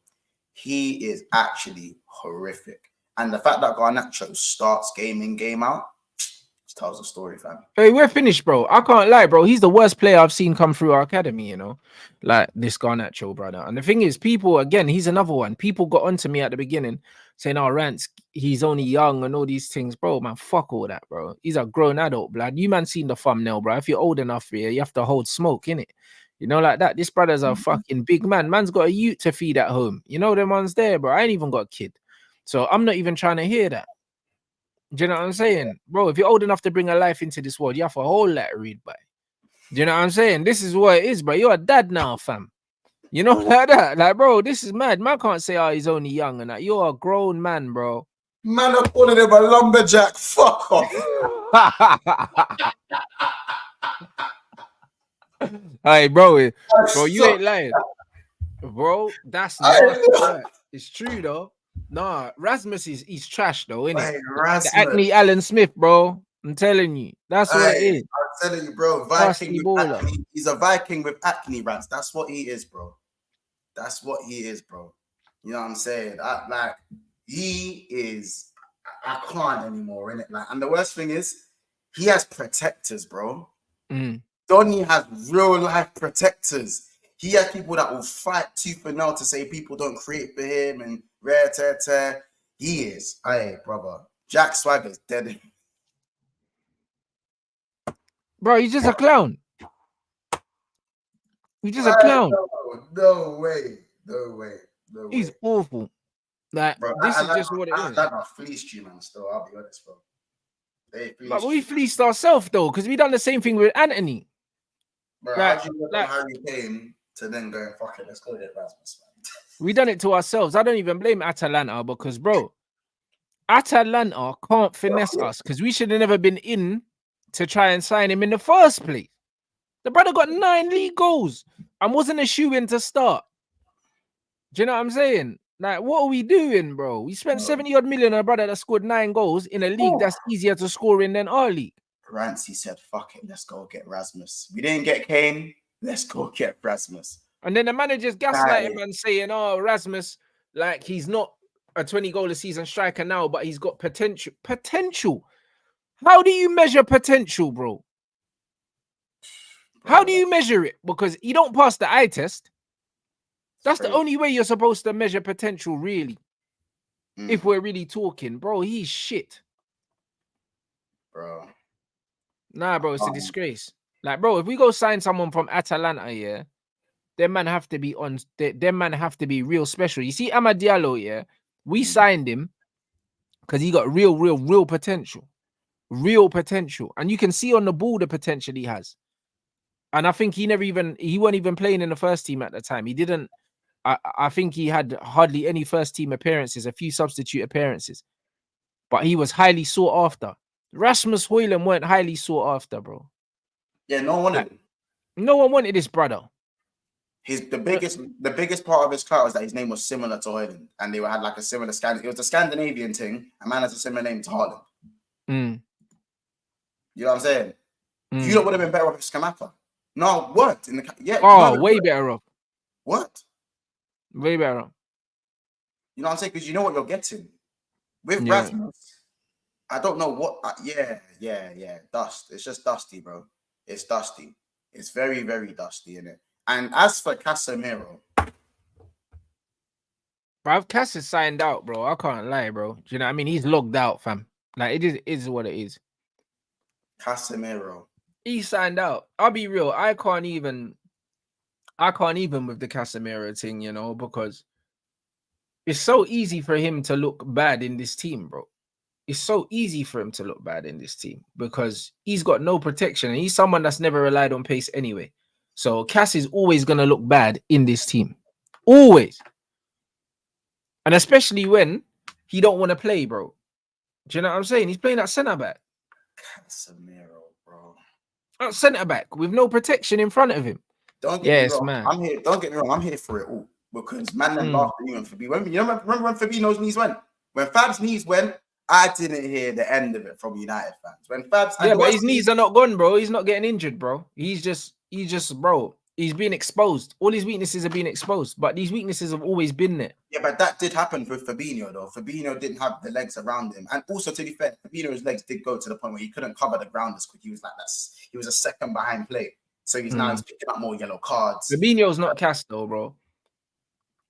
He is actually horrific. And the fact that Garnacho starts game in, game out, just tells a story, fam. Hey, we're finished, bro. I can't lie, bro. He's the worst player I've seen come through our academy, you know, like this Garnacho, brother. And the thing is, people, again, he's another one. People got onto me at the beginning saying, oh, Rants, he's only young and all these things. Bro, man, fuck all that, bro. He's a grown adult, blood. You, man, seen the thumbnail, bro. If you're old enough here, you have to hold smoke, innit? You know, like that. This brother's a fucking big man. Man's got a ute to feed at home. You know, them ones there, bro. I ain't even got a kid. So I'm not even trying to hear that. Do you know what I'm saying? Bro, if you're old enough to bring a life into this world, you have a whole lot to read by. Do you know what I'm saying? This is what it is, bro. You're a dad now, fam. You know, like that. Like, bro, this is mad. Man can't say, oh, he's only young and that. You're a grown man, bro. Man, I'm calling him a lumberjack. Fuck off. Hey, bro, you ain't lying. Bro, that's nasty work. It's true, though. Nah, Rasmus he's trash, though, isn't it? The Acne Alan Smith, bro. I'm telling you. That's what it is. I'm telling you, bro. Viking with acne. He's a Viking with acne, Rants. That's what he is, bro. That's what he is, bro. You know what I'm saying? He is. I can't anymore, innit? Like, and the worst thing is, he has protectors, bro. Donny has real life protectors. He has people that will fight tooth and nail to say people don't create for him and rare tear. He is. Hey, brother. Jack Swagger's dead. Bro, he's just a clown. He's just a clown. No way. He's awful. Like, bro, this is just what it is. I fleeced you, man. Still, I'll be honest, bro. But we fleeced ourselves though, because we done the same thing with Anthony. Bro, how'd you look at Harry Kane to then go, fuck it, let's go to Erasmus, man? We done it to ourselves. I don't even blame Atalanta because, bro, Atalanta can't finesse us because we should have never been in to try and sign him in the first place. The brother got 9 league goals and wasn't a shoe-in to start. Do you know what I'm saying? Like, what are we doing, bro? We spent 70-odd million on a brother that scored 9 goals in a league that's easier to score in than our league. Rancy said, fuck it, let's go get Rasmus. We didn't get Kane, let's go get Rasmus. And then the manager's gaslighting man saying, oh, Rasmus, like, he's not a 20-goal-a-season striker now, but he's got potential. Potential? How do you measure potential, bro? How do you measure it? Because you don't pass the eye test. That's the only way you're supposed to measure potential, really. If we're really talking. Bro, he's shit. Bro. Nah, bro, it's a disgrace. Like, bro, if we go sign someone from Atalanta, yeah, them man have to be real special. You see Amad Diallo, yeah, we signed him because he got real potential. Real potential. And you can see on the ball the potential he has. And I think he wasn't even playing in the first team at the time. He didn't. I think he had hardly any first team appearances, a few substitute appearances, but he was highly sought after. Rasmus Højlund weren't highly sought after, bro. Yeah, no one wanted him. No one wanted this brother. The biggest part of his clout was that his name was similar to Højlund, and they had like a similar it was a Scandinavian thing. A man has a similar name to Haaland. You know what I'm saying? You don't would have been better off with Skamaka. No, what? Way better off. What? Way better. You know what I'm saying? Because you know what you're getting. With Rasmus, I don't know what... Dust. It's just dusty, bro. It's dusty. It's very, very dusty, innit? And as for Casemiro... Bro, Cas is signed out, bro. I can't lie, bro. Do you know what I mean? He's logged out, fam. Like, it is what it is. Casemiro. He signed out. I'll be real. I can't even with the Casemiro thing, you know, because it's so easy for him to look bad in this team, bro. It's so easy for him to look bad in this team because he's got no protection and he's someone that's never relied on pace anyway. So Cas is always going to look bad in this team. Always. And especially when he don't want to play, bro. Do you know what I'm saying? He's playing at centre-back. Casemiro, bro. At centre-back with no protection in front of him. Don't get me wrong. Man. I'm here. Don't get me wrong. I'm here for it all because man, then laughed at you and Fabinho. Remember when Fabinho's knees went? When Fab's knees went, I didn't hear the end of it from United fans. When Fab's but his knees are not gone, bro. He's not getting injured, bro. He's just, bro. He's being exposed. All his weaknesses are being exposed, but these weaknesses have always been there. Yeah, but that did happen with Fabinho, though. Fabinho didn't have the legs around him, and also to be fair, Fabinho's legs did go to the point where he couldn't cover the ground as quick. He was like that. He was a second behind play. So he's now picking up more yellow cards. Fabinho's not Cas though, bro.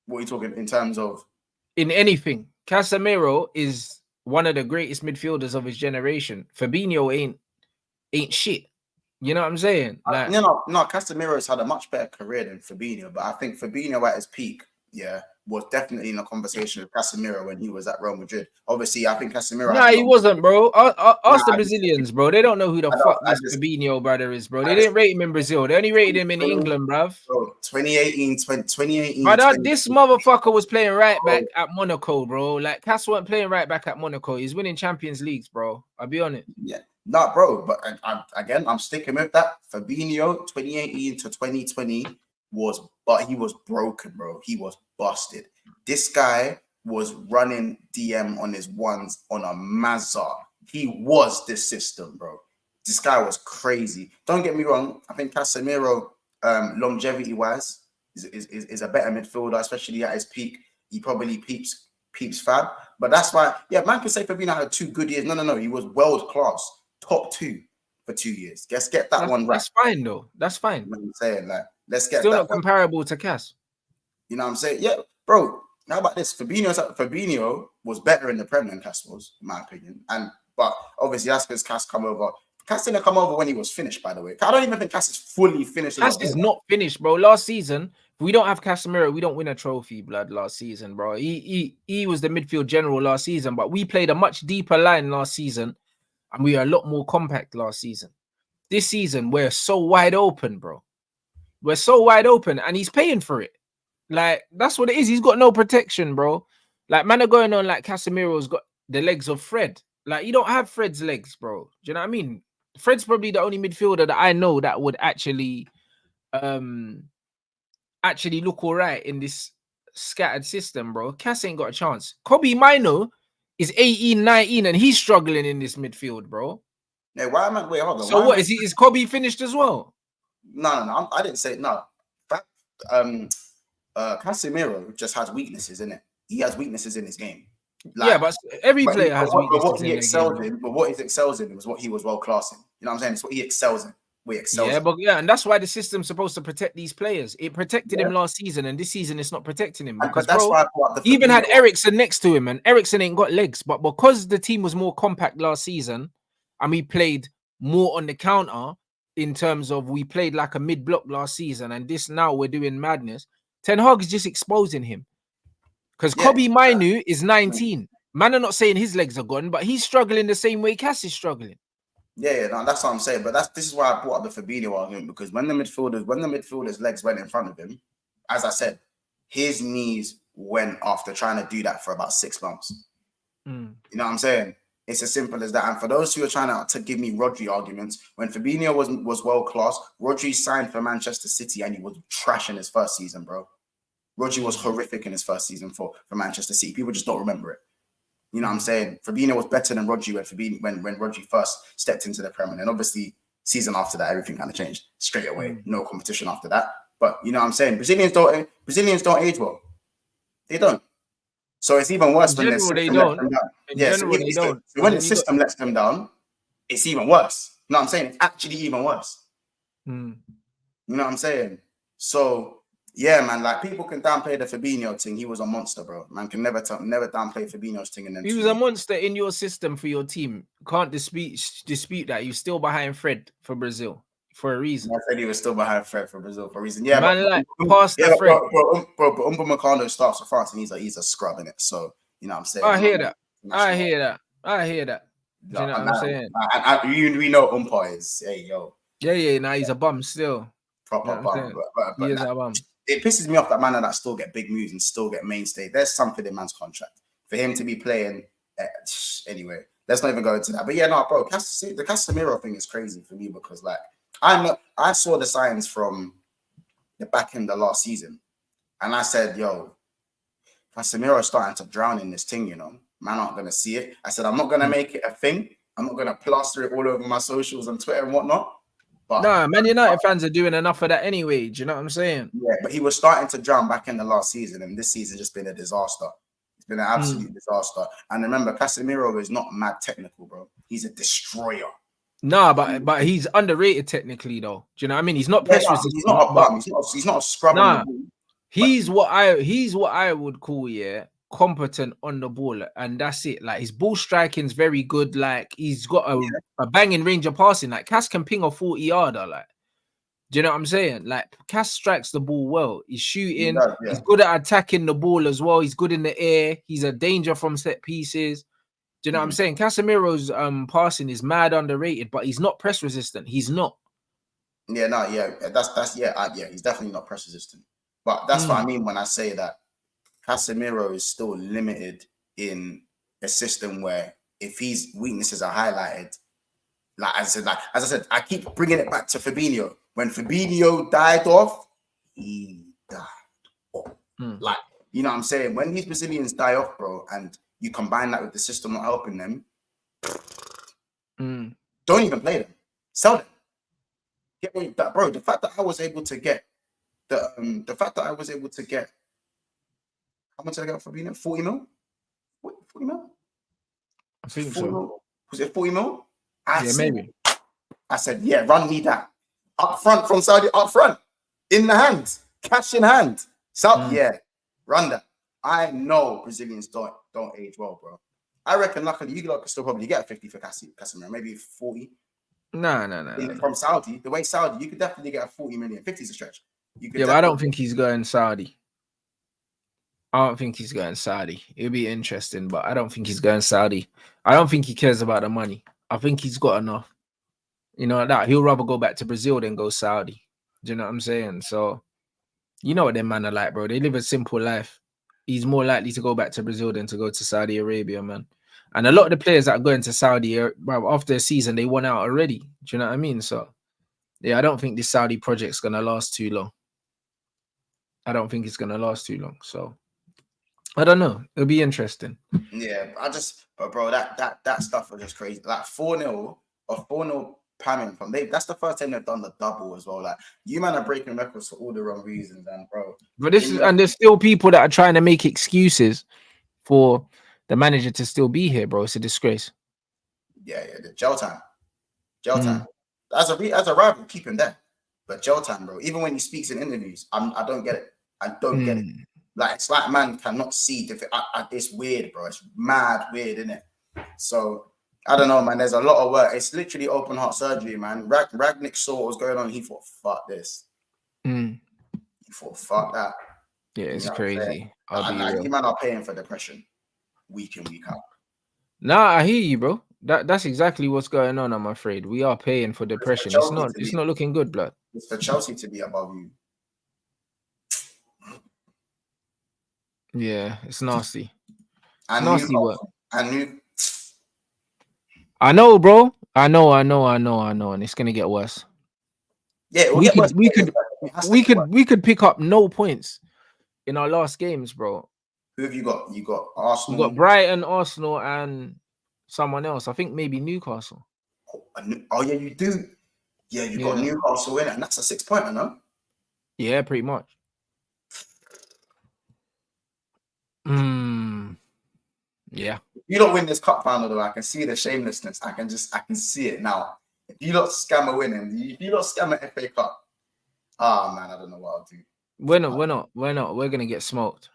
What are you talking in terms of? In anything. Casemiro is one of the greatest midfielders of his generation. Fabinho ain't shit. You know what I'm saying? Like, no, Casemiro's had a much better career than Fabinho, but I think Fabinho at his peak, was definitely in a conversation with Casemiro when he was at Real Madrid. Obviously, I think Casemiro. Nah, he wasn't, bro. Ask the I Brazilians, bro. They don't know who the fuck this just, Fabinho brother is, bro. They didn't rate him in Brazil. They only rated him in 20, England, bruv. Bro, 2018. But this motherfucker was playing right back at Monaco, bro. Like, Cass weren't playing right back at Monaco. He's winning Champions Leagues, bro. I'll be honest. Yeah. Nah, bro. But again, I'm sticking with that. Fabinho, 2018 to 2020 but he was broken, bro. He was busted. This guy was running DM on his ones on a Mazda. He was this system, bro. This guy was crazy. Don't get me wrong. I think Casemiro, longevity-wise, is a better midfielder, especially at his peak. He probably peeps fab. But that's why, yeah, man can say Fabinho had 2 good years. No. He was world-class. Top 2 for 2 years. Let's get that one right. That's fine, though. That's fine. You know what I'm saying? Like, let's get still that not one. Comparable to Cass. You know what I'm saying? Yeah, bro. How about this? Fabinho was better in the Premier than Cass was, in my opinion. But obviously that's because Cass come over. Cass didn't come over when he was finished, by the way. I don't even think Cass is fully finished. Cass is not finished, bro. Last season, if we don't have Casemiro, we don't win a trophy, blood, last season, bro. He was the midfield general last season, but we played a much deeper line last season, and we are a lot more compact last season. This season, we're so wide open, bro. We're so wide open, and he's paying for it. Like, that's what it is. He's got no protection, bro. Like, man are going on like Casemiro's got the legs of Fred. Like, you don't have Fred's legs, bro. Do you know what I mean? Fred's probably the only midfielder that I know that would actually look all right in this scattered system, bro. Cass ain't got a chance. Kobe Mino is 18, 19, and he's struggling in this midfield, bro. Yeah, why am I? Wait, hold on. So what, is Kobe finished as well? No. I didn't say no. Casemiro just has weaknesses in it. He has weaknesses in his game. Like, yeah, but every player has weaknesses. But what he excels in, but what he excels in was what he was world class in. You know what I'm saying? It's what he excels in. And that's why the system's supposed to protect these players. It protected him last season, and this season it's not protecting him. Because that's why he even had Eriksen next to him, and Eriksen ain't got legs. But because the team was more compact last season, and we played more on the counter in terms of we played like a mid-block last season, and this now we're doing madness. Ten Hag is just exposing him. Because Kobe Minu is 19. Man, I'm not saying his legs are gone, but he's struggling the same way Cass is struggling. Yeah, no, that's what I'm saying. But this is why I brought up the Fabinho argument, because when the midfielder's legs went in front of him, as I said, his knees went after trying to do that for about 6 months. You know what I'm saying? It's as simple as that. And for those who are trying to give me Rodri arguments, when Fabinho was world class, Rodri signed for Manchester City and he was trash in his first season, bro. Rodri was horrific in his first season for Manchester City. People just don't remember it. You know what I'm saying? Fabinho was better than Rodri when Rodri first stepped into the Premier. And obviously, season after that, everything kind of changed straight away. No competition after that. But you know what I'm saying? Brazilians don't age well. They don't. So it's even worse when the system lets them down. Yeah, so when the system lets them down, it's even worse. You know what I'm saying? It's actually even worse. You know what I'm saying? So yeah, man, like people can downplay the Fabinho thing. He was a monster, bro. Man can never downplay Fabinho's thing. And then he was a monster in your system for your team. Can't dispute that. You're still behind Fred for Brazil for a reason. I said he was still behind Fred for Brazil for a reason. Yeah, man, past Fred. Bro, but Upamecano starts for France and he's a scrub in it. So you know what I'm saying. I hear that. You know what I'm saying? We know Umpa is. Hey yo. Yeah. Now he's a bum still. Proper bum. But he is a bum. It pisses me off that man that still get big moves and still get mainstay. There's something in man's contract for him to be playing. Anyway, let's not even go into that. But yeah, no, bro, the Casemiro thing is crazy for me because like I saw the signs from the back end of last season, and I said, "Yo, Casemiro is starting to drown in this thing. You know, man, aren't gonna see it." I said, "I'm not gonna make it a thing. I'm not gonna plaster it all over my socials and Twitter and whatnot." No, Man United fans are doing enough of that anyway. Do you know what I'm saying? Yeah, but he was starting to drown back in the last season, and this season just been a disaster. It's been an absolute disaster. And remember, Casemiro is not mad technical, bro. He's a destroyer. Nah, but he's underrated technically, though. Do you know what I mean? He's not press resistant. He's not a bum. He's not a scrub. Nah, he's what I would call competent on the ball, and that's it. Like his ball striking's very good. Like he's got a banging range of passing. Like Cass can ping a 40-yarder. Like Do you know what I'm saying? Like Cass strikes the ball well. He's shooting. does, yeah. He's good at attacking the ball as well. He's good in the air. He's a danger from set pieces. Do you know what I'm saying? Casemiro's passing is mad underrated, but he's not press resistant. He's not. Yeah, no, yeah, that's yeah. He's definitely not press resistant. But that's what I mean when I say that Casemiro is still limited in a system where if his weaknesses are highlighted, like as I said, I keep bringing it back to Fabinho. When Fabinho died off, he died off. Like, you know what I'm saying? When these Brazilians die off, bro, and you combine that with the system not helping them, don't even play them. Sell them. Get rid of that, bro. The fact that I was able to get the fact that I was able to get how much did I get for Fabinho? 40 mil? 40 mil? I think 40 so. Mil? Was it 40 mil? Maybe. I said, yeah, run me that. Up front from Saudi, up front. In the hand. Cash in hand. Yeah, run that. I know Brazilians don't age well, bro. I reckon luckily you could still probably get a 50 for Casemiro, maybe 40. No. From Saudi, the way Saudi, you could definitely get a 40 million. 50 is a stretch. Yeah, but I don't think he's going Saudi. I don't think he's going Saudi. It'll be interesting, but I don't think he's going Saudi. I don't think he cares about the money. I think he's got enough. You know that he'll rather go back to Brazil than go Saudi. Do you know what I'm saying? So, you know what them man are like, bro. They live a simple life. He's more likely to go back to Brazil than to go to Saudi Arabia, man. And a lot of the players that are going to Saudi, bro, after a season, they won out already. Do you know what I mean? So, yeah, I don't think this Saudi project's gonna last too long. I don't think it's gonna last too long. So, I don't know. It'll be interesting. Yeah, but bro, that stuff was just crazy. Like 4-0 or 4-0 pamming from that's the first time they've done the double as well. Like you man are breaking records for all the wrong reasons, and bro. But there's still people that are trying to make excuses for the manager to still be here, bro. It's a disgrace. Yeah, the jail time. As a rival, keep him there. But jail time, bro. Even when he speaks in interviews, I don't get it. I don't get it. Like it's like man cannot see. It's weird, bro. It's mad weird, isn't it? So I don't know, man. There's a lot of work. It's literally open heart surgery, man. Ragnick saw what was going on. He thought, "Fuck this." He thought, "Fuck that." Yeah, it's crazy. You man are paying for depression week in, week out. Nah, I hear you, bro. That's exactly what's going on. I'm afraid we are paying for depression. It's not looking good, blood. It's for Chelsea to be above you. Yeah, it's nasty. And nasty work. I know, bro. I know, and it's gonna get worse. Yeah, we could pick up no points in our last games, bro. Who have you got? You got Arsenal. You got Brighton, Arsenal, and someone else. I think maybe Newcastle. Oh yeah, you do. Yeah, you got Newcastle in it, and that's a 6-pointer, no? Yeah, pretty much. Yeah. If you don't win this cup final, though, I can see the shamelessness. I can see it now. If you don't scam a winning, if you don't scam an FA Cup, man, I don't know what I'll do. We're not. We're gonna get smoked.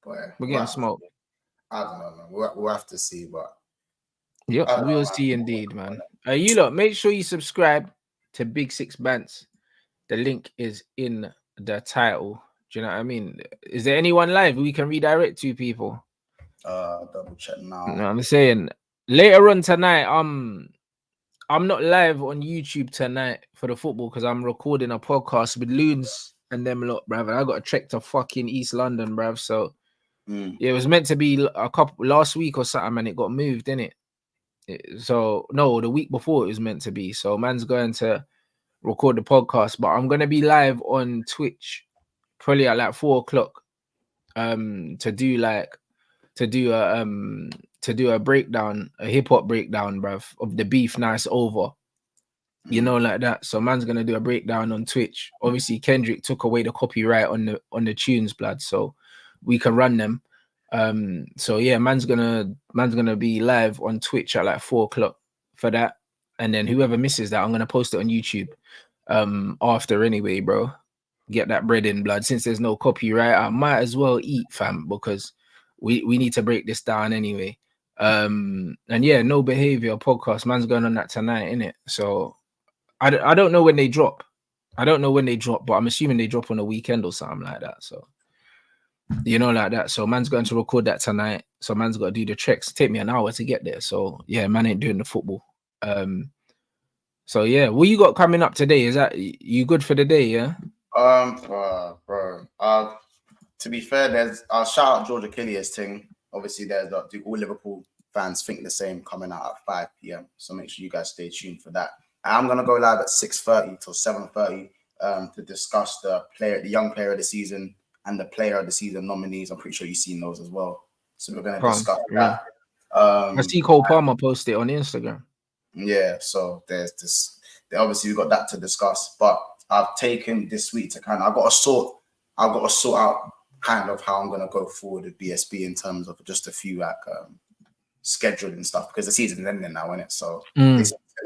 But we're getting smoked. I don't know, man. We'll have to see, but yeah, we'll see indeed, man. You lot, make sure you subscribe to Big Six Bants. The link is in the title. Do you know what I mean? Is there anyone live we can redirect to, people? Double check now. No, I'm saying later on tonight, I'm not live on YouTube tonight for the football because I'm recording a podcast with Loons and them lot, bruv. I got a trek to fucking East London, bruv. So yeah, it was meant to be a couple last week or something, and it got moved, didn't it? So no, the week before it was meant to be. So man's going to record the podcast, but I'm gonna be live on Twitch probably at like 4 o'clock to do a breakdown, a hip-hop breakdown, bruv, of the beef nice over, you know, like that. So man's gonna do a breakdown on Twitch. Obviously Kendrick took away the copyright on the tunes, blood, so we can run them. So yeah, man's gonna be live on Twitch at like 4 o'clock for that, and then whoever misses that, I'm gonna post it on YouTube after anyway, bro. Get that bread in, blood. Since there's no copyright, I might as well eat, fam, because we need to break this down anyway. And yeah, No Behavior podcast, man's going on that tonight, innit? So I don't know when they drop. I don't know when they drop, but I'm assuming they drop on a weekend or something like that. So, you know, like that. So man's going to record that tonight. So man's got to do the treks. Take me an hour to get there. So yeah, man ain't doing the football. So yeah, what you got coming up today? Is that you good for the day? Yeah. Bro. To be fair, I'll shout out George Achilles' thing. Obviously, there's all Liverpool fans think the same coming out at 5 p.m. So make sure you guys stay tuned for that. I'm gonna go live at 6:30 till 7:30 to discuss the young player of the season and the player of the season nominees. I'm pretty sure you've seen those as well. So we're gonna discuss that. I see Cole Palmer post it on Instagram. Yeah, so there's this. Obviously, we've got that to discuss. But I've taken this week to I've got to sort out kind of how I'm gonna go forward with BSB in terms of just a few like scheduling stuff because the season's ending now, isn't it? So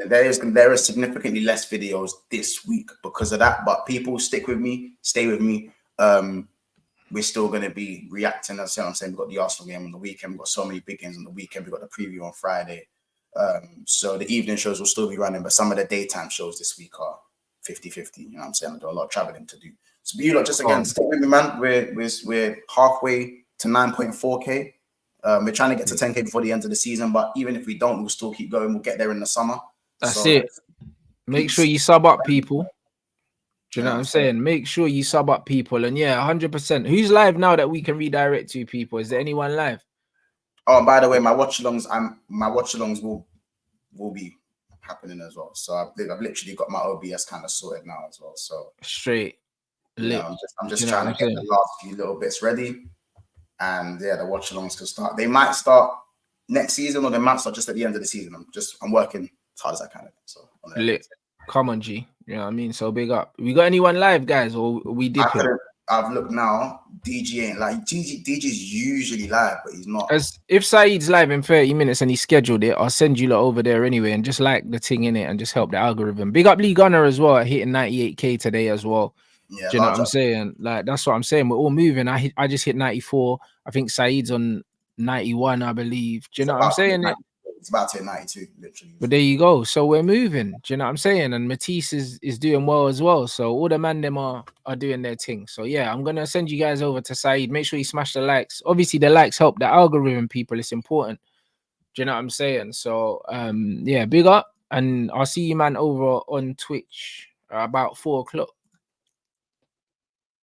there is significantly less videos this week because of that. But people stay with me. We're still going to be reacting. That's what I'm saying. We've got the Arsenal game on the weekend. We've got so many big games on the weekend. We've got the preview on Friday. So the evening shows will still be running, but some of the daytime shows this week are 50-50. You know what I'm saying? I've got a lot of traveling to do. So you lot just again, stay with me, man. We're halfway to 9.4K. We're trying to get to 10K before the end of the season, but even if we don't, we'll still keep going. We'll get there in the summer. That's it. Make sure you sub up, people. Do you know what I'm saying? Make sure you sub up, people. And yeah, 100%. Who's live now that we can redirect to, people? Is there anyone live? Oh, by the way, my watch-alongs will be happening as well. So I've literally got my OBS kind of sorted now as well. So straight. I'm just trying to get the last few little bits ready. And yeah, the watch-alongs can start. They might start next season or they might start just at the end of the season. I'm working as hard as I can. So come on, G. You know what I mean? So big up. We got anyone live, guys, or we did? I've looked now. DG ain't like DG's usually live, but he's not. As if Saeed's live in 30 minutes and he scheduled it, I'll send you lot over there anyway and just like the thing in it and just help the algorithm. Big up Lee Gunner as well, hitting 98K today as well. Yeah, do you know what I'm saying? Like that's what I'm saying. We're all moving. I just hit 94. I think Saeed's on 91, I believe. Do you know what I'm saying? It's about to hit 92, literally. But there you go. So we're moving. Do you know what I'm saying? And Matisse is doing well as well. So all the man them are doing their thing. So yeah, I'm gonna send you guys over to Saeed. Make sure you smash the likes. Obviously, the likes help the algorithm, people. It's important. Do you know what I'm saying? So yeah, big up. And I'll see you, man, over on Twitch about 4 o'clock.